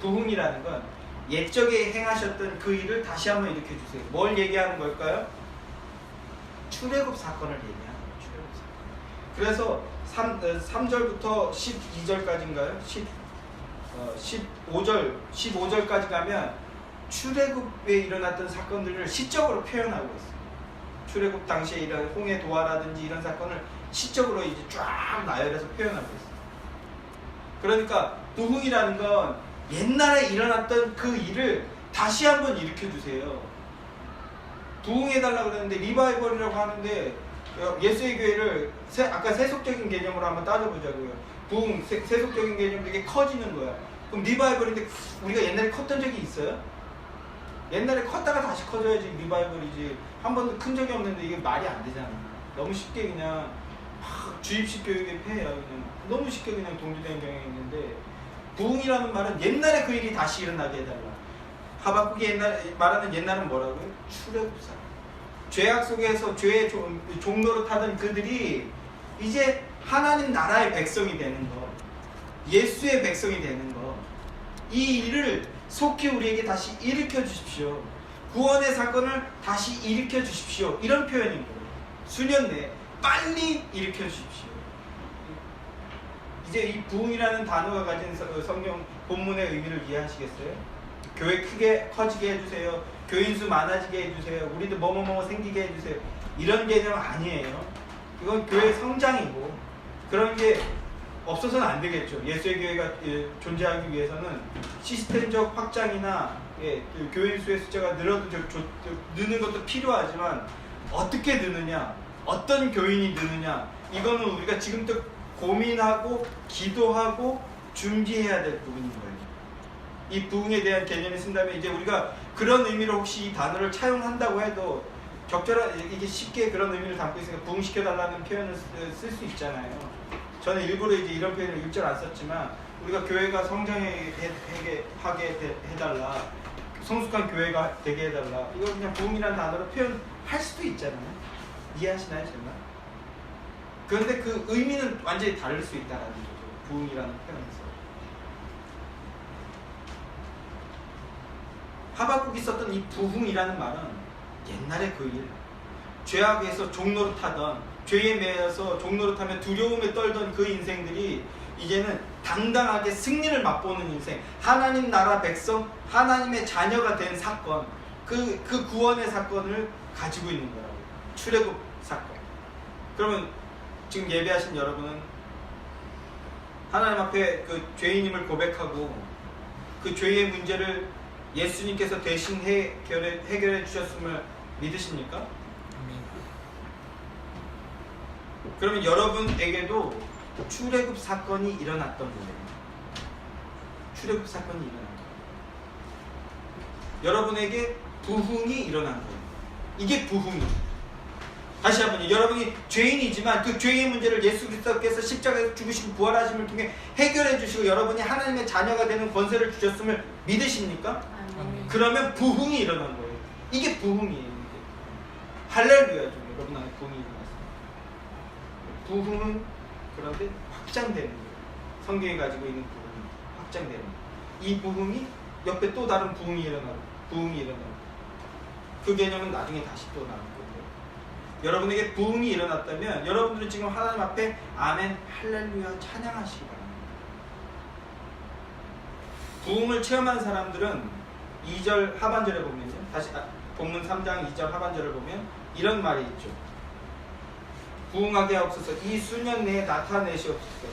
부흥이라는 건 옛적에 행하셨던 그 일을 다시 한번 일으켜주세요. 뭘 얘기하는 걸까요? 출애굽 사건을 얘기하는 거예요. 출애굽 사건. 그래서 3절부터 12절까지인가요? 15절까지 가면 출애굽에 일어났던 사건들을 시적으로 표현하고 있어요. 출애굽 당시에 이런 홍해 도화라든지 이런 사건을 시적으로 이제 쫙 나열해서 표현하고 있어요. 그러니까 부흥이라는 건 옛날에 일어났던 그 일을 다시 한번 일으켜 주세요. 부흥해달라고 그러는데 리바이벌이라고 하는데 예수의 교회를 아까 세속적인 개념으로 한번 따져보자고요. 부흥, 세속적인 개념도 이게 커지는 거야. 그럼 리바이벌인데 우리가 옛날에 컸던 적이 있어요? 옛날에 컸다가 다시 커져야지 리바이벌이지. 한 번도 큰 적이 없는데 이게 말이 안 되잖아. 너무 쉽게 그냥 주입식 교육의 폐해야. 그냥 너무 쉽게 그냥 동조되는 경향이 있는데, 부흥이라는 말은 옛날에 그 일이 다시 일어나게 해달라. 하박국이 말하는 옛날은 뭐라고요? 출애굽사. 죄악 속에서 죄의 종로로 타던 그들이 이제 하나님 나라의 백성이 되는 거, 예수의 백성이 되는 거, 이 일을 속히 우리에게 다시 일으켜 주십시오. 구원의 사건을 다시 일으켜 주십시오. 이런 표현인 거예요. 수년 내에 빨리 일으켜 주십시오. 이제 이 부흥이라는 단어가 가진 성경 본문의 의미를 이해하시겠어요? 교회 크게 커지게 해주세요. 교인 수 많아지게 해주세요. 우리도 뭐뭐뭐 생기게 해주세요. 이런 개념 아니에요. 이건 교회 성장이고, 그런 게 없어서는 안 되겠죠. 예수의 교회가 존재하기 위해서는 시스템적 확장이나 교인 수의 숫자가 느는 것도 필요하지만, 어떻게 느느냐, 어떤 교인이 느느냐, 이거는 우리가 지금부터 고민하고 기도하고 준비해야 될 부분인 거예요. 이 부흥에 대한 개념을 쓴다면 이제 우리가 그런 의미로 혹시 이 단어를 차용한다고 해도 적절한, 이게 쉽게 그런 의미를 담고 있으니까 부흥시켜달라는 표현을 쓸 수 있잖아요. 저는 일부러 이제 이런 표현을 1절 안 썼지만, 우리가 교회가 성장하게 해달라, 성숙한 교회가 되게 해달라, 이거 그냥 부흥이라는 단어로 표현할 수도 있잖아요. 이해하시나요, 제가? 그런데 그 의미는 완전히 다를 수 있다는 거죠. 부흥이라는 표현에서. 하박국이 썼던 이 부흥이라는 말은 옛날의 그 일, 죄악에서 종노릇하던, 죄에 매여서 종노릇하며 두려움에 떨던 그 인생들이 이제는 당당하게 승리를 맛보는 인생, 하나님 나라 백성, 하나님의 자녀가 된 사건, 그 구원의 사건을 가지고 있는 거라고. 출애굽 사건. 그러면 지금 예배하신 여러분은 하나님 앞에 그 죄인임을 고백하고 그 죄의 문제를 예수님께서 대신 해결해 주셨음을 믿으십니까? 그러면 여러분에게도 출애굽 사건이 일어났던 거예요. 출애굽 사건이 일어난 거예요. 여러분에게 부흥이 일어난 거예요. 이게 부흥이에요. 다시 한번요. 여러분이 죄인이지만 그 죄의 문제를 예수 그리스도께서 십자가에서 죽으시고 부활하심을 통해 해결해 주시고 여러분이 하나님의 자녀가 되는 권세를 주셨음을 믿으십니까? 아멘. 그러면 부흥이 일어난 거예요. 이게 부흥이에요. 할렐루야죠. 여러분 안에 부흥이 일어났습니다. 부흥은 그런데 확장되는 거예요. 성경이 가지고 있는 부흥이 확장되는 거예요. 이 부흥이 옆에 또 다른 부흥이 일어나고, 부흥이 일어나고, 그 개념은 나중에 다시 또 나올 거예요. 여러분에게 부흥이 일어났다면 여러분들은 지금 하나님 앞에 아멘, 할렐루야 찬양하시기 바랍니다. 부흥을 체험한 사람들은 2절 하반절에 보면요, 다시 본문 3장 2절 하반절을 보면 이런 말이 있죠. 부흥하게 하옵소서, 이 수년 내에 나타내시옵소서,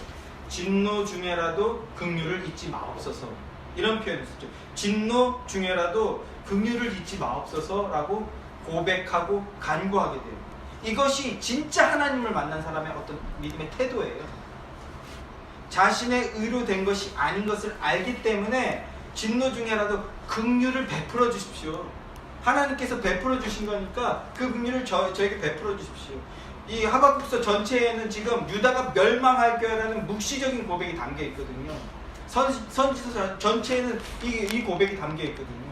진노 중에라도 긍휼을 잊지 마옵소서. 이런 표현을 쓰죠. 진노 중에라도 긍휼을 잊지 마옵소서라고 고백하고 간구하게 돼요. 이것이 진짜 하나님을 만난 사람의 어떤 믿음의 태도예요. 자신의 의로 된 것이 아닌 것을 알기 때문에 진노 중에라도 긍휼을 베풀어 주십시오. 하나님께서 베풀어 주신 거니까 그 긍휼을 저에게 베풀어 주십시오. 이 하박국서 전체에는 지금 유다가 멸망할 거라는 묵시적인 고백이 담겨 있거든요. 선지서 전체에는 이 고백이 담겨 있거든요.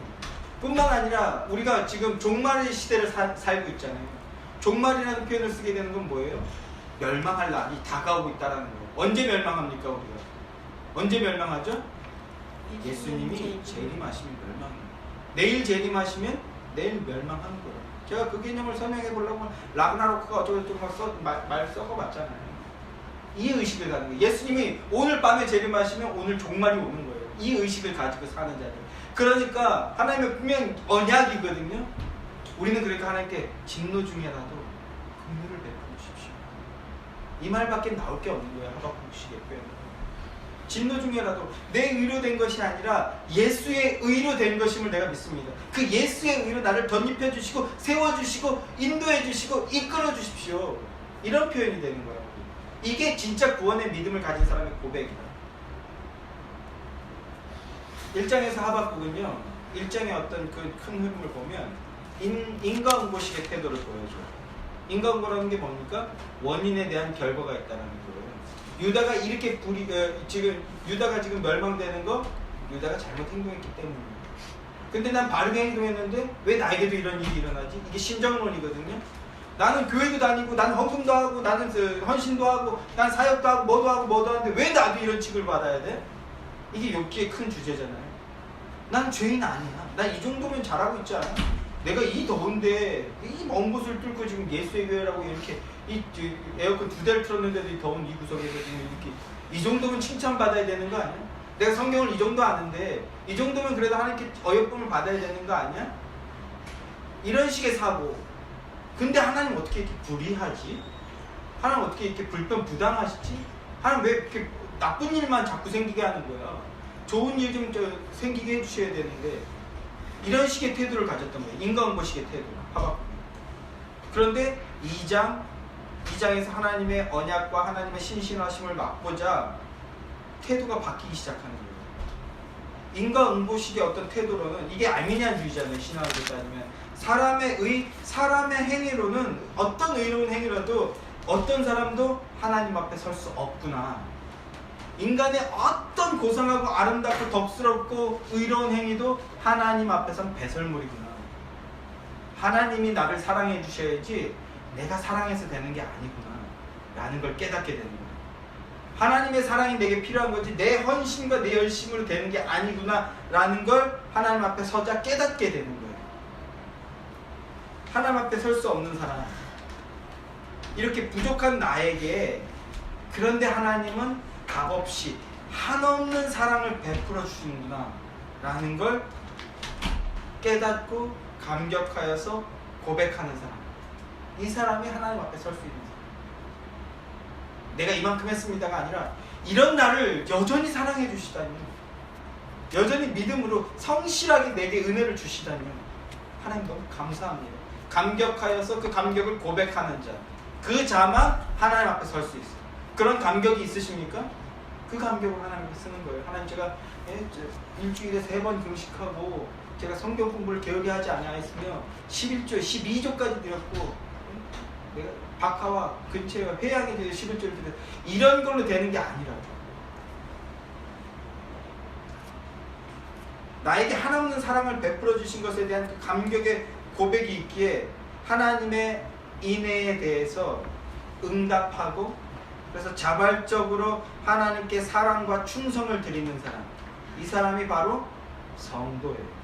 뿐만 아니라 우리가 지금 종말의 시대를 살고 있잖아요. 종말이라는 표현을 쓰게 되는 건 뭐예요? 멸망할 날이 다가오고 있다는 거예요. 언제 멸망합니까 우리가? 언제 멸망하죠? 예수님이 재림하시면 멸망해요. 내일 재림하시면 내일 멸망하는 거예요. 제가 그 개념을 설명해 보려고 라그나로크가 어쩌고저쩌고 말 썩어봤잖아요. 이 의식을 가는 거예요. 예수님이 오늘 밤에 재림하시면 오늘 종말이 오는 거예요. 이 의식을 가지고 사는 자들. 그러니까 하나님의 분명 언약이거든요. 우리는 그러니까 하나님께 진노 중에라도 긍휼을 베풀어 주십시오. 이 말밖에 나올 게 없는 거예요. 하박국식의 표현은. 진노 중에라도 내 의로 된 것이 아니라 예수의 의로 된 것임을 내가 믿습니다. 그 예수의 의로 나를 덧입혀 주시고 세워주시고 인도해 주시고 이끌어 주십시오. 이런 표현이 되는 거예요. 이게 진짜 구원의 믿음을 가진 사람의 고백이다. 1장에서 하박국은요, 1장의 어떤 그 큰 흐름을 보면 인과응보식의 태도를 보여줘요. 인과응보라는 게 뭡니까? 원인에 대한 결과가 있다는 거예요. 유다가 이렇게 지금 유다가 지금 멸망되는 거 유다가 잘못 행동했기 때문입니다. 근데 난 바르게 행동했는데 왜 나에게도 이런 일이 일어나지? 이게 신정론이거든요. 나는 교회도 다니고 나는 헌금도 하고 나는 헌신도 하고 난 사역도 하고 뭐도 하는데 왜 나도 이런 칙을 받아야 돼? 이게 욥기의 큰 주제잖아요. 난 죄인 아니야. 난 이 정도면 잘하고 있지 않아? 내가 이 더운데 이 먼 곳을 뚫고 지금 예수의 교회라고 이렇게 에어컨 2대를 틀었는데도 이 더운 이 구석에서 지금 이렇게 이 정도면 칭찬받아야 되는 거 아니야? 내가 성경을 이 정도 아는데 이 정도면 그래도 하나님께 어여쁨을 받아야 되는 거 아니야? 이런 식의 사고. 근데 하나님 어떻게 이렇게 불의하지? 하나님 어떻게 이렇게 불편부당하시지? 하나님 왜 이렇게 나쁜 일만 자꾸 생기게 하는 거야? 좋은 일 좀 생기게 해주셔야 되는데 이런 식의 태도를 가졌던 거예요. 인과응보식의 태도. 하박국. 그런데 2장에서 하나님의 언약과 하나님의 신실하심을 맛보자 태도가 바뀌기 시작하는 거예요. 인과응보식의 어떤 태도로는 이게 아르미니안주의잖아요. 신학으로 따지면 사람의 행위로는 어떤 의로운 행위라도 어떤 사람도 하나님 앞에 설 수 없구나. 인간의 어떤 고상하고 아름답고 덕스럽고 의로운 행위도 하나님 앞에선 배설물이구나. 하나님이 나를 사랑해 주셔야지 내가 사랑해서 되는 게 아니구나 라는 걸 깨닫게 되는 거예요. 하나님의 사랑이 내게 필요한 거지 내 헌신과 내 열심으로 되는 게 아니구나 라는 걸 하나님 앞에 서자 깨닫게 되는 거예요. 하나님 앞에 설 수 없는 사람, 이렇게 부족한 나에게 그런데 하나님은 값없이 한없는 사랑을 베풀어 주시는구나 라는 걸 깨닫고 감격하여서 고백하는 사람, 이 사람이 하나님 앞에 설 수 있는 사람. 내가 이만큼 했습니다가 아니라 이런 나를 여전히 사랑해 주시다니, 여전히 믿음으로 성실하게 내게 은혜를 주시다니 하나님 너무 감사합니다. 감격하여서 그 감격을 고백하는 자, 그 자만 하나님 앞에 설 수 있어요. 그런 감격이 있으십니까? 그 감격을 하나님께 쓰는 거예요. 하나님, 제가 일주일에 3번 금식하고 제가 성경 공부를 게으르게 하지 아니하였으며 11조, 12조까지 드렸고 내가 박하와 근처에 회양에 대해 11조를 드렸, 이런 걸로 되는 게 아니라고. 나에게 한없는 사랑을 베풀어 주신 것에 대한 그 감격의 고백이 있기에 하나님의 인애에 대해서 응답하고, 그래서 자발적으로 하나님께 사랑과 충성을 드리는 사람, 이 사람이 바로 성도예요.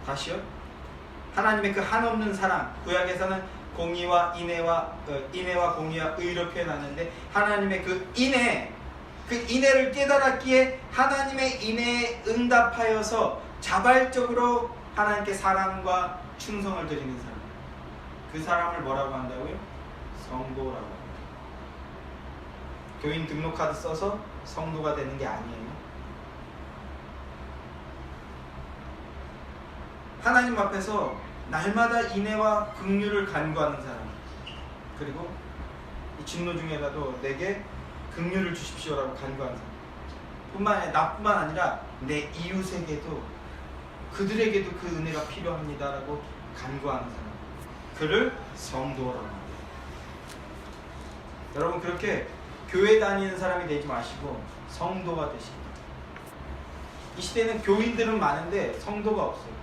다시요. 하나님의 그 한없는 사랑, 구약에서는 공의와 인애와 공의와 의로 표현하는데 하나님의 그 인애를 깨달았기에 하나님의 인애에 응답하여서 자발적으로 하나님께 사랑과 충성을 드리는 사람, 그 사람을 뭐라고 한다고요? 성도라고 합니다. 교인 등록카드 써서 성도가 되는 게 아니에요. 하나님 앞에서 날마다 인애와 긍휼을 간구하는 사람, 그리고 이 진노 중에라도 내게 긍휼을 주십시오라고 간구하는 사람, 나뿐만 아니라 내 이웃에게도, 그들에게도 그 은혜가 필요합니다라고 간구하는 사람, 그를 성도라고 합니다. 여러분, 그렇게 교회 다니는 사람이 되지 마시고 성도가 되시기 바랍니다. 이 시대는 교인들은 많은데 성도가 없어요.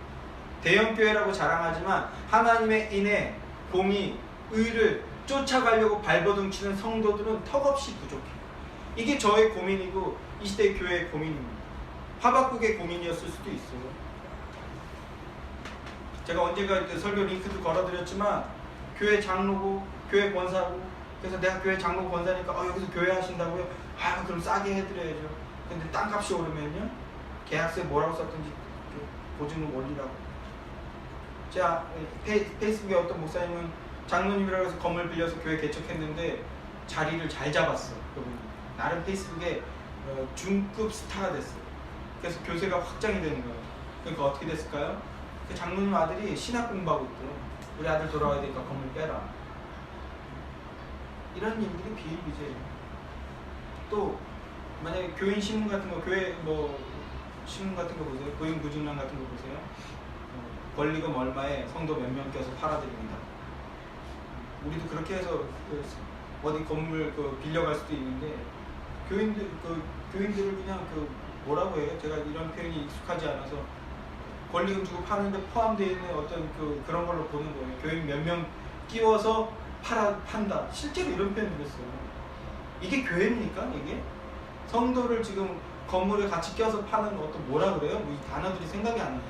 대형교회라고 자랑하지만 하나님의 인애, 공의, 의를 쫓아가려고 발버둥치는 성도들은 턱없이 부족해요. 이게 저의 고민이고 이 시대의 교회의 고민입니다. 하박국의 고민이었을 수도 있어요. 제가 언젠가 설교 링크도 걸어드렸지만 교회 장로고 교회 권사고, 그래서 내가 교회 장로고 권사니까 여기서 교회 하신다고요? 그럼 싸게 해드려야죠. 근데 땅값이 오르면요? 계약서에 뭐라고 썼든지 보증금 올리라고. 자, 페이스북에 어떤 목사님은 장로님이라고 해서 건물 빌려서 교회 개척했는데 자리를 잘 잡았어. 그분이. 나름 페이스북에 중급 스타가 됐어요. 그래서 교세가 확장이 되는 거예요. 그러니까 어떻게 됐을까요? 그 장로님 아들이 신학 공부하고 있대요. 우리 아들 돌아와야 되니까 건물 빼라. 이런 일들이 비일비재해요. 또 만약에 교인 신문 같은 거, 교회 뭐 신문 같은 거 보세요. 교인 구중란 같은 거 보세요. 권리금 얼마에 성도 몇 명 껴서 팔아드립니다. 우리도 그렇게 해서 어디 건물 빌려갈 수도 있는데 교인들을 그냥 뭐라고 해요? 제가 이런 표현이 익숙하지 않아서 권리금 주고 파는데 포함되어 있는 어떤 그런 걸로 보는 거예요. 교인 몇 명 끼워서 판다. 실제로 이런 표현을 했어요. 이게 교회입니까? 이게? 성도를 지금 건물에 같이 껴서 파는 어떤 뭐라 그래요? 뭐 이 단어들이 생각이 안 나요.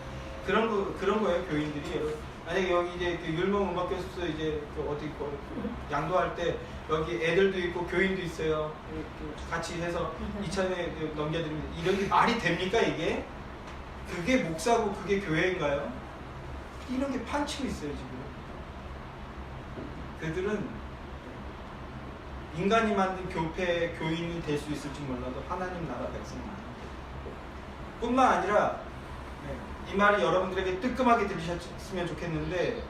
그런 거예요, 교인들이. 만약에 여기 이제 율법 음악 교습소 이제 어디 양도할 때 여기 애들도 있고 교인도 있어요. 같이 해서 2,000에 넘겨드립니다. 이런 게 말이 됩니까, 이게? 그게 목사고 그게 교회인가요? 이런 게 판치고 있어요, 지금. 그들은 인간이 만든 교회의 교인이 될 수 있을지 몰라도 하나님 나라 백성은 아닙니다. 뿐만 아니라 이 말이 여러분들에게 뜨끔하게 들리셨으면 좋겠는데,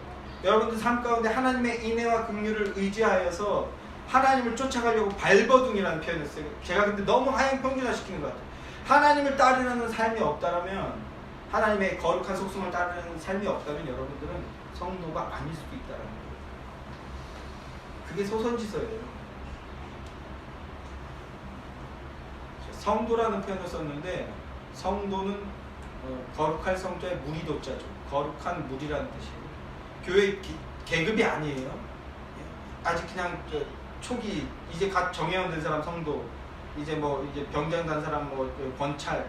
여러분들 삶 가운데 하나님의 인애와 긍휼을 의지하여서 하나님을 쫓아가려고 발버둥이라는 표현을 써요. 제가 근데 너무 하향 평준화시키는 것 같아요. 하나님을 따르는 삶이 없다면, 하나님의 거룩한 속성을 따르는 삶이 없다면 여러분들은 성도가 아닐 수도 있다는 거예요. 그게 소선지서예요. 성도라는 표현을 썼는데, 성도는 거룩할 성자의 무리도자죠. 거룩한 무리라는 뜻이에요. 교회 계급이 아니에요. 아직 그냥 초기 이제 갓 정회원 된 사람 성도, 이제 병장 단 사람 권찰,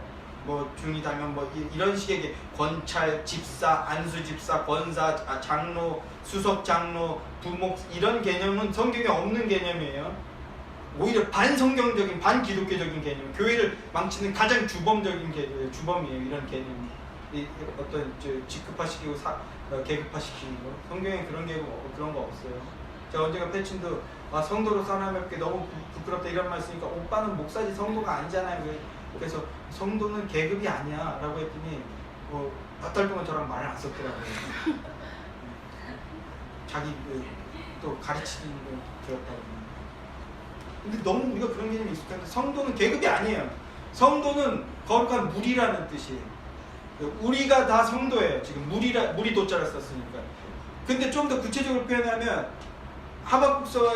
중이 달면 이런 식의 권찰, 집사, 안수 집사, 권사, 장로, 수석 장로, 부목, 이런 개념은 성경에 없는 개념이에요. 오히려 반성경적인, 반기독교적인 개념, 교회를 망치는 가장 주범적인 개념, 주범이에요. 이런 개념이 어떤 직급화시키고 계급화시키는 거. 성경에 그런 거 없어요. 제가 언젠가 패친도 성도로 살아남게 너무 부끄럽다 이런 말 쓰니까, 오빠는 목사지 성도가 아니잖아요. 그래서 성도는 계급이 아니야 라고 했더니 몇 달 동안 저랑 말을 안 썼더라고요. 자기 또 가르치는 거 들었다고. 근데 너무 우리가 그런 개념이 익숙한데, 성도는 계급이 아니에요. 성도는 거룩한 무리라는 뜻이에요. 우리가 다 성도예요. 지금 무리 도자를 썼으니까. 근데 좀 더 구체적으로 표현하면, 하박국서와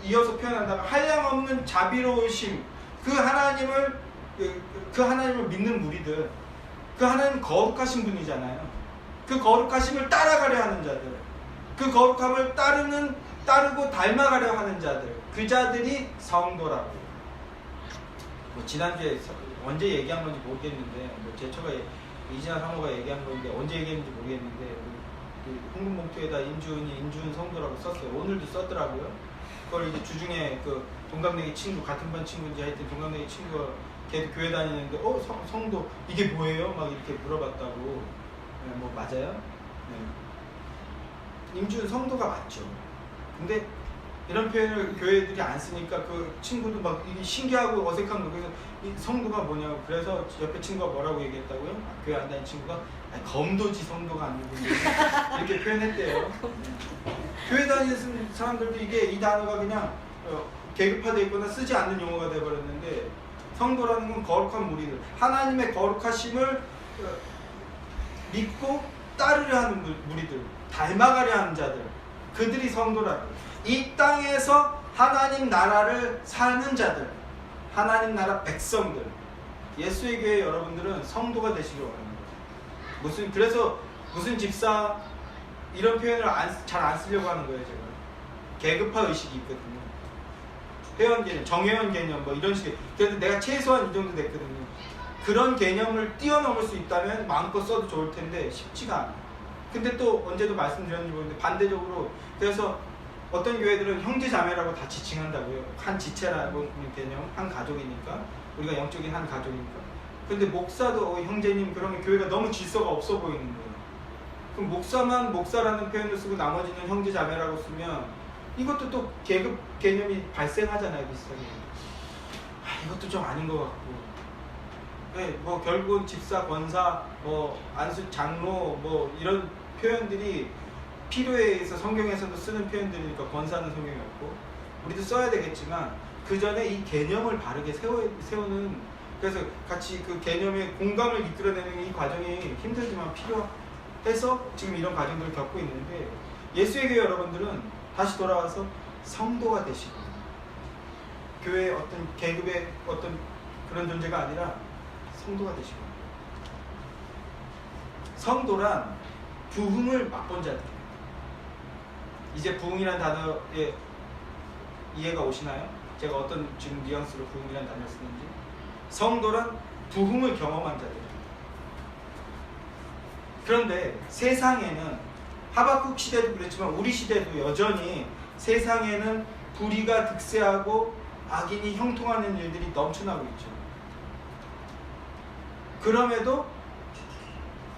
이어서 표현한다면 한량없는 자비로우심, 그 하나님을 믿는 무리들, 그 하나님 거룩하신 분이잖아요. 그 거룩하심을 따라가려 하는 자들, 그 거룩함을 따르고 닮아가려 하는 자들, 그 자들이 성도라고. 지난주에 언제 얘기한 건지 모르겠는데, 제처가 이진아 사모가 얘기한 건데 언제 얘기했는지 모르겠는데, 홍금봉투에다 인준 성도라고 썼어요. 오늘도 썼더라고요. 그걸 이제 주중에 동갑내기 친구, 같은 반 친구인지 하여튼 동갑내기 친구가 걔도 교회 다니는데 성도 이게 뭐예요? 막 이렇게 물어봤다고. 맞아요? 네. 인준 성도가 맞죠. 근데 이런 표현을 교회들이 안 쓰니까 그 친구도 막 신기하고 어색한 거. 그래서 이 성도가 뭐냐고. 그래서 옆에 친구가 뭐라고 얘기했다고요? 교회 안 다니는 친구가 검도지 성도가 아니고 이렇게 표현했대요. 교회 다니는 사람들도 이 단어가 그냥 계급화되어 있거나 쓰지 않는 용어가 되어버렸는데, 성도라는 건 거룩한 무리들, 하나님의 거룩하심을 믿고 따르려 하는 무리들, 닮아가려 하는 자들, 그들이 성도라고. 이 땅에서 하나님 나라를 사는 자들, 하나님 나라 백성들, 예수의 교회 여러분들은 성도가 되시길 원합니다. 그래서 무슨 집사 이런 표현을 잘 안 쓰려고 하는 거예요. 제가 계급화 의식이 있거든요. 회원 개념, 정회원 개념 이런 식의. 그래도 내가 최소한 이 정도 됐거든요. 그런 개념을 뛰어넘을 수 있다면 마음껏 써도 좋을 텐데 쉽지가 않아요. 근데 또 언제도 말씀드렸는지 모르겠는데, 반대적으로 그래서 어떤 교회들은 형제 자매라고 다 지칭한다고요. 한 지체라고 개념, 한 가족이니까, 우리가 영적인 한 가족이니까. 근데 목사도 형제님 그러면 교회가 너무 질서가 없어 보이는 거예요. 그럼 목사만 목사라는 표현을 쓰고 나머지는 형제 자매라고 쓰면 이것도 또 계급 개념이 발생하잖아요, 비슷하게. 이것도 좀 아닌 것 같고. 네, 뭐 결국은 집사, 권사, 뭐 안수, 장로, 뭐 이런 표현들이 필요에 의해서 성경에서도 쓰는 표현들이니까 권사는 성경이 없고 우리도 써야 되겠지만 그 전에 이 개념을 바르게 세우는, 그래서 같이 그 개념의 공감을 이끌어내는 이 과정이 힘들지만 필요해서 지금 이런 과정들을 겪고 있는데, 예수의 교회 여러분들은 다시 돌아와서 성도가 되시고 교회의 어떤 계급의 어떤 그런 존재가 아니라 성도가 되시고, 성도란 부흥을 맛본 자들이에요. 이제 부흥이라는 단어에 이해가 오시나요? 제가 어떤 지금 뉘앙스로 부흥이라는 단어를 쓰는지. 성도란 부흥을 경험한 자들입니다. 그런데 세상에는 하박국 시대도 그랬지만 우리 시대도 여전히 세상에는 불의가 득세하고 악인이 형통하는 일들이 넘쳐나고 있죠. 그럼에도,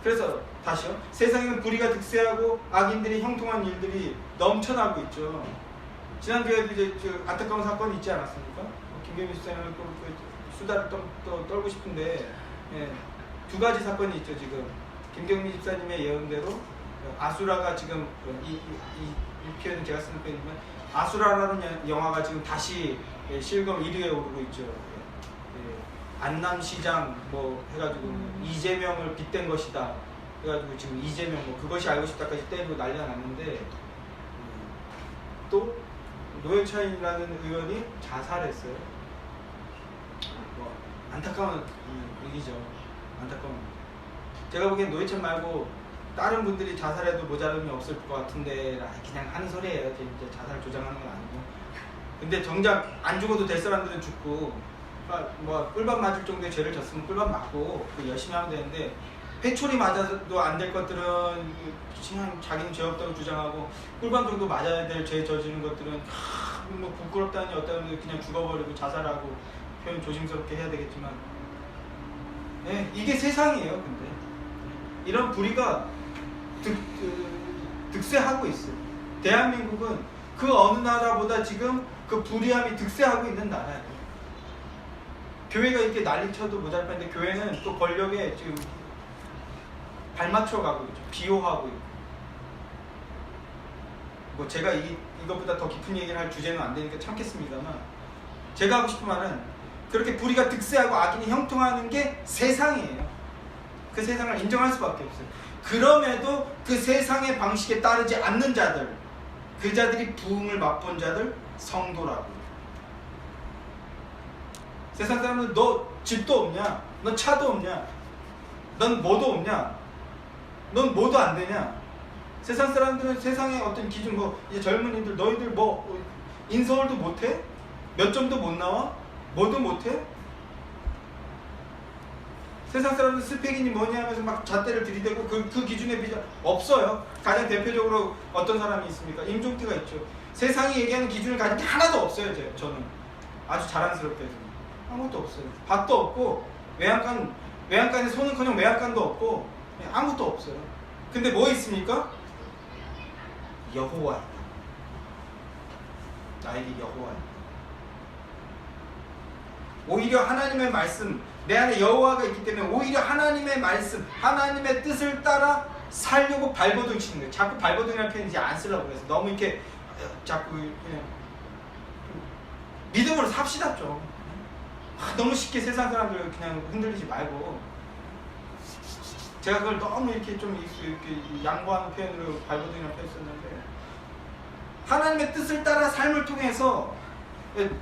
그래서 다시요, 세상에는 불의가 득세하고 악인들이 형통한 일들이 넘쳐나고 있죠. 지난주에도 이제 안타까운 사건이 있지 않았습니까? 김경민 수사님은 또 수다를 떨고 싶은데, 예, 두 가지 사건이 있죠. 지금 김경민 집사님의 예언대로 아수라가 지금 이 표현은 제가 쓰는 표현이지만 아수라라는 영화가 지금 다시 실검 1위에 오르고 있죠. 안남시장 뭐 해가지고 이재명을 빗댄 것이다 해가지고 지금 이재명 뭐 그것이 알고 싶다까지 때리고 난리가 났는데, 또 노회찬이라는 의원이 자살했어요. 뭐 안타까운 얘기죠. 안타까운. 제가 보기엔 노회찬 말고 다른 분들이 자살해도 모자름이 없을 것 같은데 그냥 하는 소리예요. 진짜 자살 조장하는 건 아니고. 근데 정작 안 죽어도 될 사람들은 죽고, 뭐 꿀밤 맞을 정도의 죄를 졌으면 꿀밤 맞고 열심히 하면 되는데, 회초리 맞아도 안 될 것들은 그냥 자기는 죄 없다고 주장하고, 꿀밤 정도 맞아야 될 죄 저지른 것들은 뭐 부끄럽다니 어떠면 그냥 죽어버리고 자살하고, 표현 조심스럽게 해야 되겠지만, 네, 이게 세상이에요. 근데 이런 불의가 득세하고 있어요. 대한민국은 그 어느 나라보다 지금 그 불의함이 득세하고 있는 나라예요. 교회가 이렇게 난리쳐도 모자랄 판데 교회는 또 권력에 지금 발맞춰 가고 있죠. 비호하고 있고. 뭐 제가 이것보다 더 깊은 얘기를 할 주제는 안 되니까 참겠습니다만, 제가 하고 싶은 말은 그렇게 불의가 득세하고 악인이 형통하는 게 세상이에요. 그 세상을 인정할 수밖에 없어요. 그럼에도 그 세상의 방식에 따르지 않는 자들, 그 자들이 부흥을 맛본 자들, 성도라고. 세상 사람들은 너 집도 없냐? 너 차도 없냐? 넌 뭐도 없냐? 넌 뭐도 안 되냐? 세상 사람들은 세상의 어떤 기준, 뭐 이제 젊은이들 너희들 뭐 인서울도 못해? 몇 점도 못 나와? 뭐도 못해? 세상 사람들 스펙이니 뭐냐 하면서 막 잣대를 들이대고 그 기준에 비자 없어요. 가장 대표적으로 어떤 사람이 있습니까? 임종태가 있죠. 세상이 얘기하는 기준을 가진 게 하나도 없어요. 저는 아주 자랑스럽게 해서 아무것도 없어요. 밭도 없고 외양간에 소는커녕 외양간도 없고 아무것도 없어요. 근데 뭐 있습니까? 여호와 있다. 나에게 여호와 있다. 오히려 하나님의 말씀, 내 안에 여호와가 있기 때문에 오히려 하나님의 말씀, 하나님의 뜻을 따라 살려고 발버둥 치는 거예요. 자꾸 발버둥이라는 표현 이제 안 쓰려고 그래서 너무 이렇게 자꾸 그냥 믿음으로 삽시다 좀. 너무 쉽게 세상 사람들 그냥 흔들리지 말고. 제가 그걸 너무 이렇게 좀 이렇게 양보하는 표현으로 발버둥이라는 표현 썼는데, 하나님의 뜻을 따라 삶을 통해서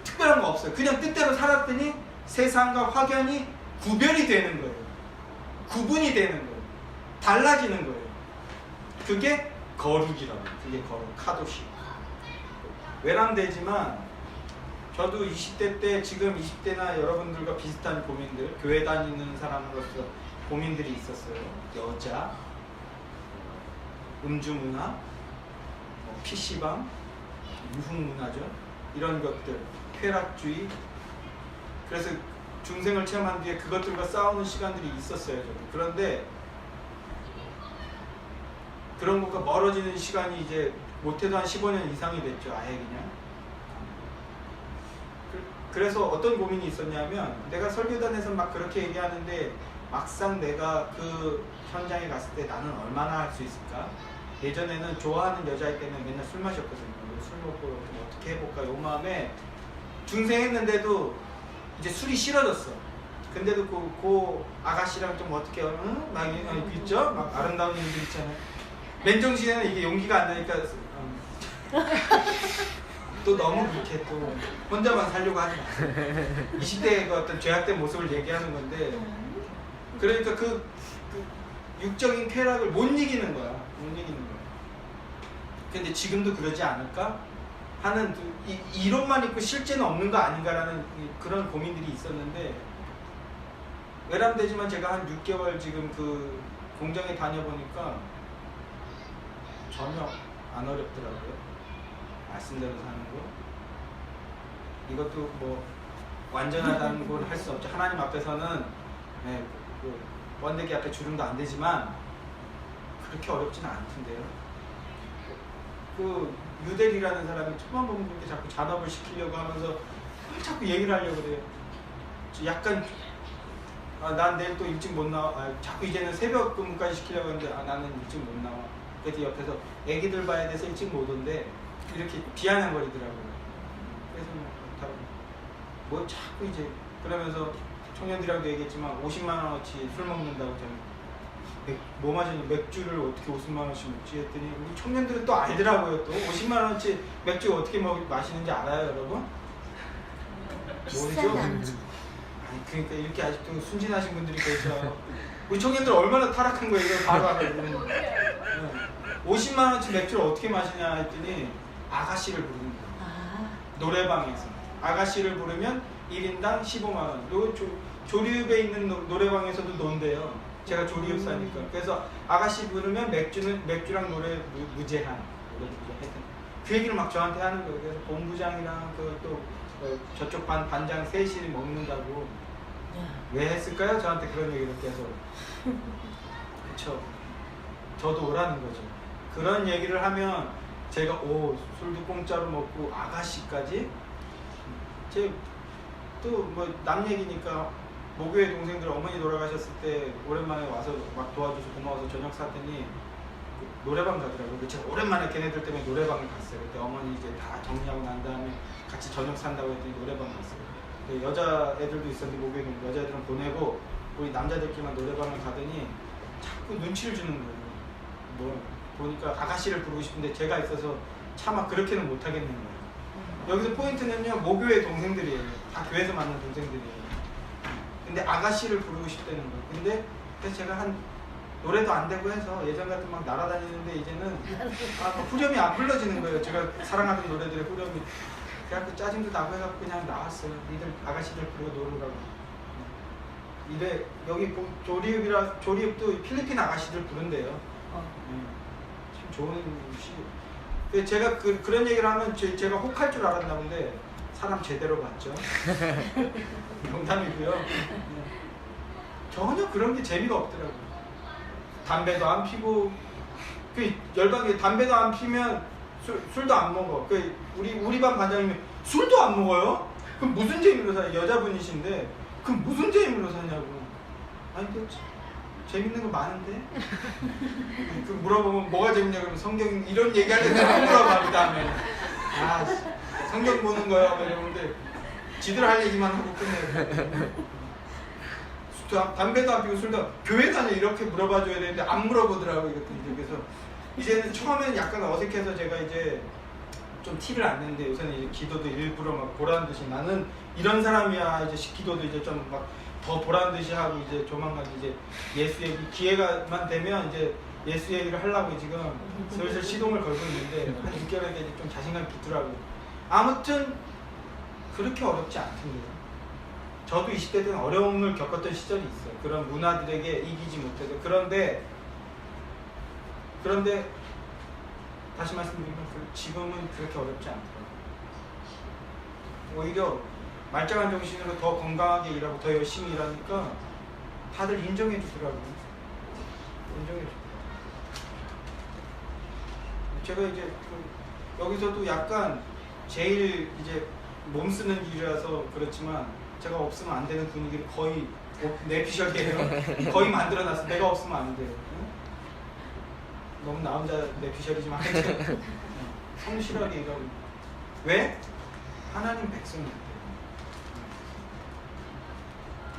특별한 거 없어요. 그냥 뜻대로 살았더니 세상과 확연히 구별이 되는 거예요. 구분이 되는 거예요. 달라지는 거예요. 그게 거룩이라고. 그게 거룩, 카도시. 외람되지만 저도 20대 때 지금 20대나 여러분들과 비슷한 고민들, 교회 다니는 사람으로서 고민들이 있었어요. 여자, 음주문화, PC방, 유흥문화죠. 이런 것들, 쾌락주의. 그래서 중생을 체험한 뒤에 그것들과 싸우는 시간들이 있었어요. 저도. 그런데 그런 것과 멀어지는 시간이 이제 못해도 한 15년 이상이 됐죠. 아예 그냥. 그래서 어떤 고민이 있었냐면 내가 설교단에서 막 그렇게 얘기하는데 막상 내가 그 현장에 갔을 때 나는 얼마나 할 수 있을까? 예전에는 좋아하는 여자일 때는 맨날 술 마셨거든요. 술 먹고 좀 어떻게 해볼까? 요 마음에 중생했는데도 이제 술이 싫어졌어. 근데도 그 아가씨랑 좀 어떻게 응? 막 있죠? 막 아름다운 일들 있잖아요. 맨정신에는 이게 용기가 안 나니까 또 너무 그렇게 또 혼자만 살려고 하지 마세요. 20대의 그 어떤 죄악된 모습을 얘기하는 건데 그러니까 그 육적인 쾌락을 못 이기는 거야. 못 이기는 거야. 근데 지금도 그러지 않을까? 하는 이론만 있고 실제는 없는 거 아닌가라는 그런 고민들이 있었는데 외람되지만 제가 한 6개월 지금 그 공장에 다녀보니까 전혀 안 어렵더라고요. 말씀대로 사는 거. 이것도 뭐 완전하다는 걸 할 수 없죠. 하나님 앞에서는 네, 그 번데기 앞에 주름도 안 되지만 그렇게 어렵지는 않던데요. 그 유대리라는 사람이 처음 보면 그렇게 자꾸 잔업을 시키려고 하면서 자꾸 얘기를 하려고 그래요. 약간 난 내일 또 일찍 못 나와. 자꾸 이제는 새벽 근무까지 시키려고 하는데 나는 일찍 못 나와. 그래서 옆에서 애기들 봐야 돼서 일찍 못 온대. 이렇게 비아냥거리더라고요. 그래서 뭐 자꾸 이제 그러면서 청년들이랑도 얘기했지만 50만 원어치 술 먹는다고 저는 뭐 마시는 맥주를 어떻게 50만 원씩 먹지 했더니 우리 청년들은 또 알더라고요. 또 50만 원어치 맥주 어떻게 마시는지 알아요, 여러분? 모르죠? 아니 그러니까 이렇게 아직도 순진하신 분들이 계셔. 우리 청년들 얼마나 타락한 거예요. 이걸 바로 알아요. 50만 원어치 맥주를 어떻게 마시냐 했더니 아가씨를 부르는 거예요. 노래방에서 아가씨를 부르면 1인당 15만 원. 요 조리읍에 있는 노래방에서도 논대요. 제가 조리읍사니까. 그래서 아가씨 부르면 맥주랑 노래 무제한. 그 얘기를 막 저한테 하는 거예요. 그래서 본부장이랑 또 저쪽 반장 셋이 먹는다고. 왜 했을까요? 저한테 그런 얘기를 계속. 그쵸. 저도 오라는 거죠. 그런 얘기를 하면 제가 술도 공짜로 먹고 아가씨까지 또 뭐 남 얘기니까 모교의 동생들 어머니 돌아가셨을 때 오랜만에 와서 막 도와줘서 고마워서 저녁 사더니 노래방 가더라고요. 제가 오랜만에 걔네들 때문에 노래방을 갔어요. 그때 어머니 이제 다 정리하고 난 다음에 같이 저녁 산다고 했더니 노래방 갔어요. 여자 애들도 있었는데 모교의 동생 여자애들은 보내고 우리 남자들끼리만 노래방을 가더니 자꾸 눈치를 주는 거예요. 뭐 보니까 아가씨를 부르고 싶은데 제가 있어서 차마 그렇게는 못 하겠는 거예요. 여기서 포인트는요, 모교의 동생들이에요. 다 교회에서 만난 동생들이에요. 근데 아가씨를 부르고 싶다는 거예요. 근데 그래서 제가 노래도 안 되고 해서 예전 같은 막 날아다니는데 이제는 후렴이 안 불러지는 거예요. 제가 사랑하던 노래들의 후렴이. 그래갖고 짜증도 나고 해갖고 그냥 나왔어요. 니들 아가씨들 부르고 놀으라고. 이래 여기 조리읍도 필리핀 아가씨들 부른대요. 참 좋은 시. 제가 그런 얘기를 하면 제가 혹할 줄 알았나 본데 사람 제대로 봤죠. 농담이고요. 전혀 그런 게 재미가 없더라고요. 담배도 안 피고 열받게 담배도 안 피면 술도 안 먹어. 우리 반 반장님이 술도 안 먹어요? 그럼 무슨 재미로 사? 여자분이신데 그럼 무슨 재미로 사냐고. 아니 재밌는 거 많은데? 물어보면 뭐가 재밌냐 그러면 성경 이런 얘기할 때 또 물어봐. 그 다음에 성경 보는 거야 이러는데 지들 할 얘기만 하고 끝내요. 담배도 안 피고 술도 교회 다녀 이렇게 물어봐줘야 되는데 안 물어보더라고. 그래서 이제는 처음에는 약간 어색해서 제가 이제 좀 티를 안 내는데 요새는 이제 기도도 일부러 막 보란 듯이 나는 이런 사람이야. 이제 기도도 이제 좀 막 더 보란 듯이 하고 이제 조만간 이제 예수 얘기 기회가만 되면 이제 예수 얘기를 하려고 지금 슬슬 시동을 걸고 있는데 한 6개월에 이제 좀 자신감이 붙더라고요. 아무튼 그렇게 어렵지 않던데요. 저도 20대 때는 어려움을 겪었던 시절이 있어요. 그런 문화들에게 이기지 못해서. 그런데 다시 말씀드리면 지금은 그렇게 어렵지 않더라고요. 오히려 말짱한 정신으로 더 건강하게 일하고 더 열심히 일하니까 다들 인정해 주더라고요. 인정해 주더라고요. 제가 이제 여기서도 약간 제일 이제 몸 쓰는 일이라서 그렇지만 제가 없으면 안 되는 분위기를 거의 내피셜이에요. 거의 만들어놨어. 내가 없으면 안 돼요. 너무 나 혼자 내피셜이지만 성실하게 일하고. 왜? 하나님 백성이기 때문에.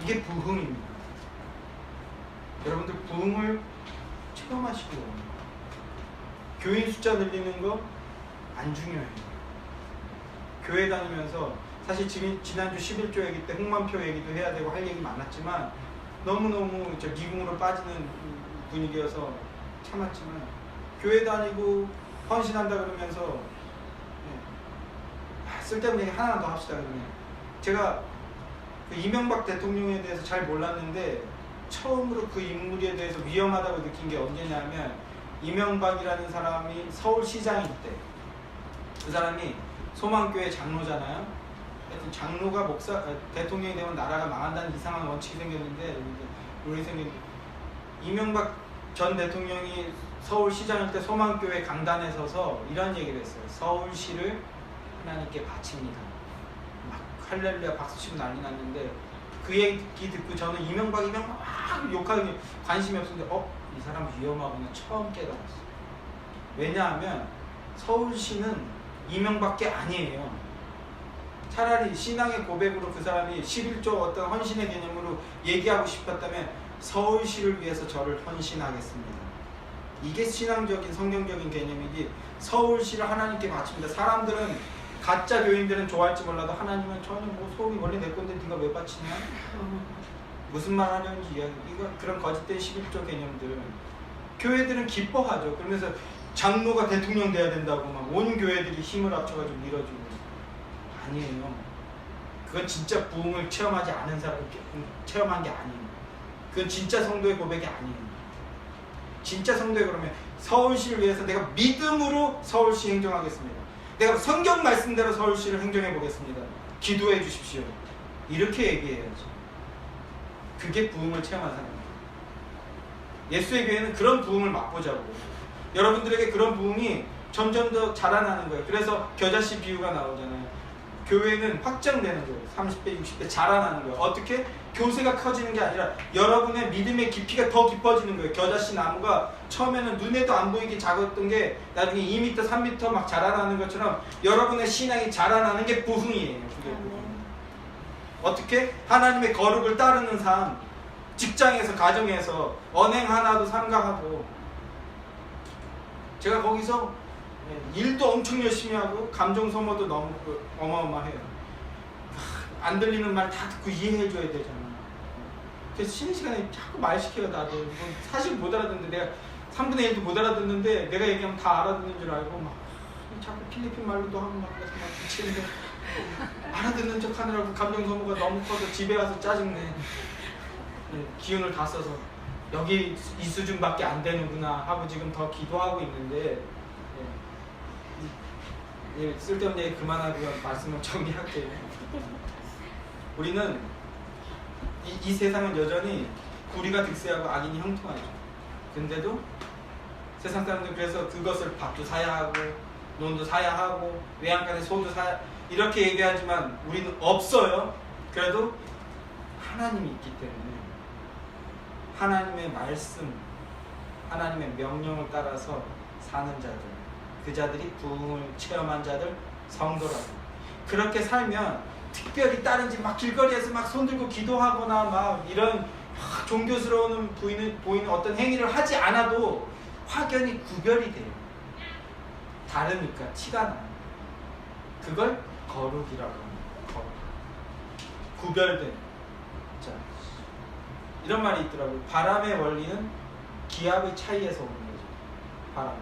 이게 부흥입니다. 여러분들 부흥을 체험하시기 원해요. 교인 숫자 늘리는 거 안 중요해요. 교회 다니면서 사실 지난주 11조 얘기 때 홍만표 얘기도 해야 되고 할 얘기 많았지만 너무너무 미궁으로 빠지는 분위기여서 참았지만 교회 다니고 헌신한다 그러면서 쓸데없는 얘기 하나 더 합시다. 그러면 제가 그 이명박 대통령에 대해서 잘 몰랐는데 처음으로 그 인물에 대해서 위험하다고 느낀 게 언제냐면 이명박이라는 사람이 서울시장일 때 그 사람이 소망교회 장로잖아요. 하여튼 장로가 대통령이 되면 나라가 망한다는 이상한 원칙이 생겼는데 룰이 생긴 이명박 전 대통령이 서울시장일 때 소망교회 강단에 서서 이런 얘기를 했어요. 서울시를 하나님께 바칩니다. 막 할렐루야 박수치고 난리 났는데 그 얘기 듣고 저는 이명박 막 욕하는 게 관심이 없었는데 이 사람 위험하구나 처음 깨달았어요. 왜냐하면 서울시는 이명밖에 아니에요. 차라리 신앙의 고백으로 그 사람이 11조 어떤 헌신의 개념으로 얘기하고 싶었다면 서울시를 위해서 저를 헌신하겠습니다. 이게 신앙적인 성경적인 개념이지 서울시를 하나님께 바칩니다. 사람들은 가짜 교인들은 좋아할지 몰라도 하나님은 전혀 소음이 원래 내 건데 네가 왜 바치냐? 무슨 말 하려는지 이야기. 이거 그런 거짓된 11조 개념들. 교회들은 기뻐하죠. 그러면서 장로가 대통령 돼야 된다고 막 온 교회들이 힘을 합쳐가지고 밀어주고. 아니에요. 그건 진짜 부흥을 체험하지 않은 사람이 체험한 게 아니에요. 그건 진짜 성도의 고백이 아니에요. 진짜 성도의 그러면 서울시를 위해서 내가 믿음으로 서울시 행정하겠습니다. 내가 성경 말씀대로 서울시를 행정해 보겠습니다. 기도해 주십시오. 이렇게 얘기해야죠. 그게 부흥을 체험한 사람이에요. 예수의 교회는 그런 부흥을 맛보자고. 여러분들에게 그런 부흥이 점점 더 자라나는 거예요. 그래서 겨자씨 비유가 나오잖아요. 교회는 확장되는 거예요. 30배, 60배 자라나는 거예요. 어떻게? 교세가 커지는 게 아니라 여러분의 믿음의 깊이가 더 깊어지는 거예요. 겨자씨 나무가 처음에는 눈에도 안 보이게 작았던 게 나중에 2m, 3m 막 자라나는 것처럼 여러분의 신앙이 자라나는 게 부흥이에요. 그게 부흥. 어떻게? 하나님의 거룩을 따르는 삶, 직장에서, 가정에서 언행 하나도 삼가하고. 제가 거기서 일도 엄청 열심히 하고 감정 소모도 너무 어마어마해요. 안 들리는 말 다 듣고 이해해줘야 되잖아. 그래서 쉬는 시간에 자꾸 말 시켜요. 나도 사실 못 알아듣는데 내가 3분의 1도 못 알아듣는데 내가 얘기하면 다 알아듣는 줄 알고 막 자꾸 필리핀 말로도 하고 막 그래서 막 미치는데 알아듣는 척 하느라고 감정 소모가 너무 커서 집에 와서 짜증내. 기운을 다 써서 여기 이 수준밖에 안 되는구나 하고 지금 더 기도하고 있는데 쓸데없는 얘기 그만하고요. 말씀을 정리할게요. 우리는 이 세상은 여전히 구리가 득세하고 악인이 형통하죠. 근데도 세상 사람들 그래서 그것을 밥도 사야 하고 논도 사야 하고 외양간에 소도 사야 이렇게 얘기하지만 우리는 없어요. 그래도 하나님이 있기 때문에 하나님의 말씀, 하나님의 명령을 따라서 사는 자들, 그 자들이 부흥을 체험한 자들, 성도라고. 그렇게 살면 특별히 다른 집 막 길거리에서 막 손들고 기도하거나 막 이런 종교스러운 보이는 어떤 행위를 하지 않아도 확연히 구별이 돼요. 다르니까 티가 나요. 그걸 거룩이라고 합니다. 거룩. 구별된. 자, 이런 말이 있더라고요. 바람의 원리는 기압의 차이에서 오는 거죠. 바람.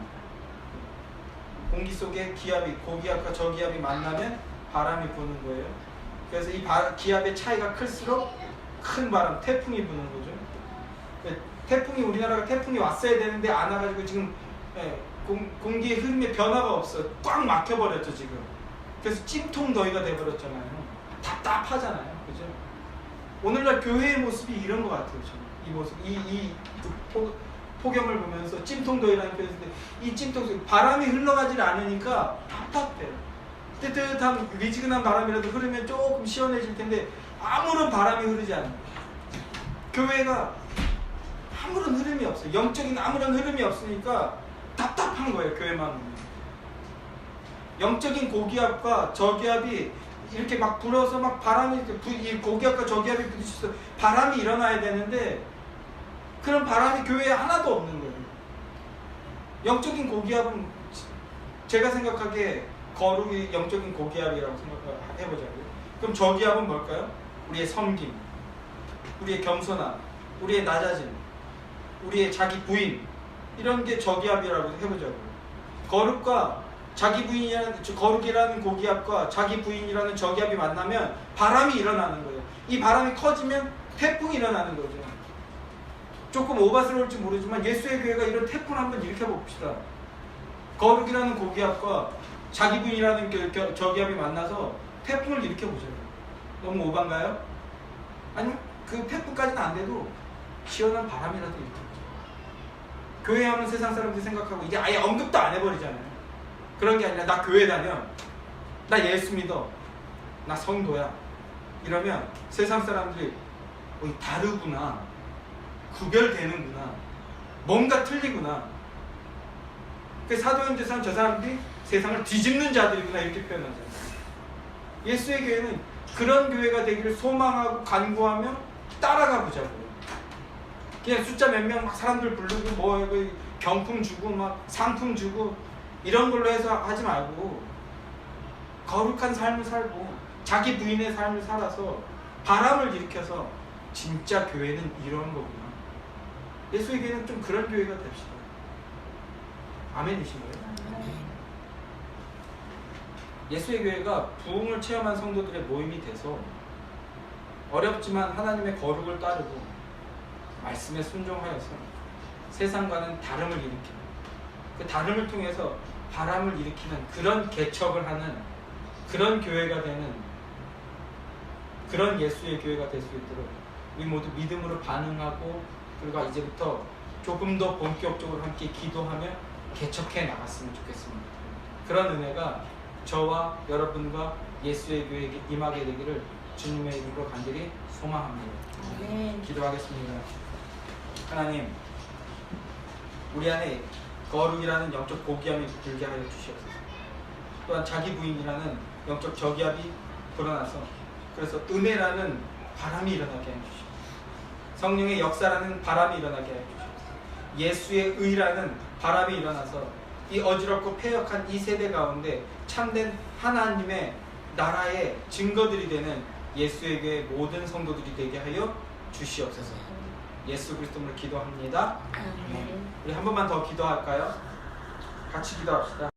공기 속에 기압이 고기압과 저기압이 만나면 바람이 부는 거예요. 그래서 이 기압의 차이가 클수록 큰 바람, 태풍이 부는 거죠. 태풍이 우리나라가 태풍이 왔어야 되는데 안 와가지고 지금 공기의 흐름에 변화가 없어. 꽉 막혀버렸죠 지금. 그래서 찜통 더위가 돼버렸잖아요. 답답하잖아요, 그죠? 오늘날 교회의 모습이 이런 것 같아요. 저는. 이 모습, 폭염을 보면서 찜통더위라는 표현인데 이 찜통 바람이 흘러가질 않으니까 답답해요. 뜨뜻한 미지근한 바람이라도 흐르면 조금 시원해질 텐데 아무런 바람이 흐르지 않아요. 교회가 아무런 흐름이 없어요. 영적인 아무런 흐름이 없으니까 답답한 거예요. 교회만 오면. 영적인 고기압과 저기압이 이렇게 막 불어서 막 바람이 이 고기압과 저기압이 부딪혀서 바람이 일어나야 되는데 그런 바람이 교회에 하나도 없는 거예요. 영적인 고기압은 제가 생각하기에 거룩이 영적인 고기압이라고 생각해보자고요. 그럼 저기압은 뭘까요? 우리의 섬김, 우리의 겸손함, 우리의 낮아짐, 우리의 자기 부인, 이런 게 저기압이라고 해보자고요. 거룩과 자기 부인이라는, 거룩이라는 고기압과 자기 부인이라는 저기압이 만나면 바람이 일어나는 거예요. 이 바람이 커지면 태풍이 일어나는 거죠. 조금 오바스러울지 모르지만 예수의 교회가 이런 태풍을 한번 일으켜봅시다. 거룩이라는 고기압과 자기 부인이라는 저기압이 만나서 태풍을 일으켜보자고요. 너무 오반가요? 아니면 그 태풍까지는 안 돼도 시원한 바람이라도 일으켜보자. 교회 하면 세상 사람들이 생각하고 이제 아예 언급도 안 해버리잖아요. 그런 게 아니라 나 교회 다녀, 나 예수 믿어, 나 성도야, 이러면 세상 사람들이 다르구나, 구별되는구나, 뭔가 틀리구나. 그 사도행전에서는 저 사람들이 세상을 뒤집는 자들이구나 이렇게 표현하잖아요. 예수의 교회는 그런 교회가 되기를 소망하고 간구하며 따라가 보자고요. 그냥 숫자 몇 명 막 사람들 부르고 뭐 경품 주고 막 상품 주고 이런 걸로 해서 하지 말고 거룩한 삶을 살고 자기 부인의 삶을 살아서 바람을 일으켜서 진짜 교회는 이런 거구나. 예수의 교회는 좀 그런 교회가 됩시다. 아멘이신 거예요? 예수의 교회가 부흥을 체험한 성도들의 모임이 돼서 어렵지만 하나님의 거룩을 따르고 말씀에 순종하여서 세상과는 다름을 일으키는, 그 다름을 통해서 바람을 일으키는 그런 개척을 하는 그런 교회가 되는 그런 예수의 교회가 될 수 있도록 우리 모두 믿음으로 반응하고, 그리고 이제부터 조금 더 본격적으로 함께 기도하며 개척해 나갔으면 좋겠습니다. 그런 은혜가 저와 여러분과 예수의 교회에게 임하게 되기를 주님의 이름으로 간절히 소망합니다. 아멘. 기도하겠습니다. 하나님, 우리 안에 거룩이라는 영적 고기압이 불게 하여 주시옵소서. 또한 자기 부인이라는 영적 저기압이 불어나서 그래서 은혜라는 바람이 일어나게 해 주시옵소서. 성령의 역사라는 바람이 일어나게 해 주시옵소서. 예수의 의라는 바람이 일어나서 이 어지럽고 패역한 이 세대 가운데 참된 하나님의 나라의 증거들이 되는 예수의 교회 모든 성도들이 되게 하여 주시옵소서. 예수 그리스도를 기도합니다. 아멘. 우리 한 번만 더 기도할까요? 같이 기도합시다.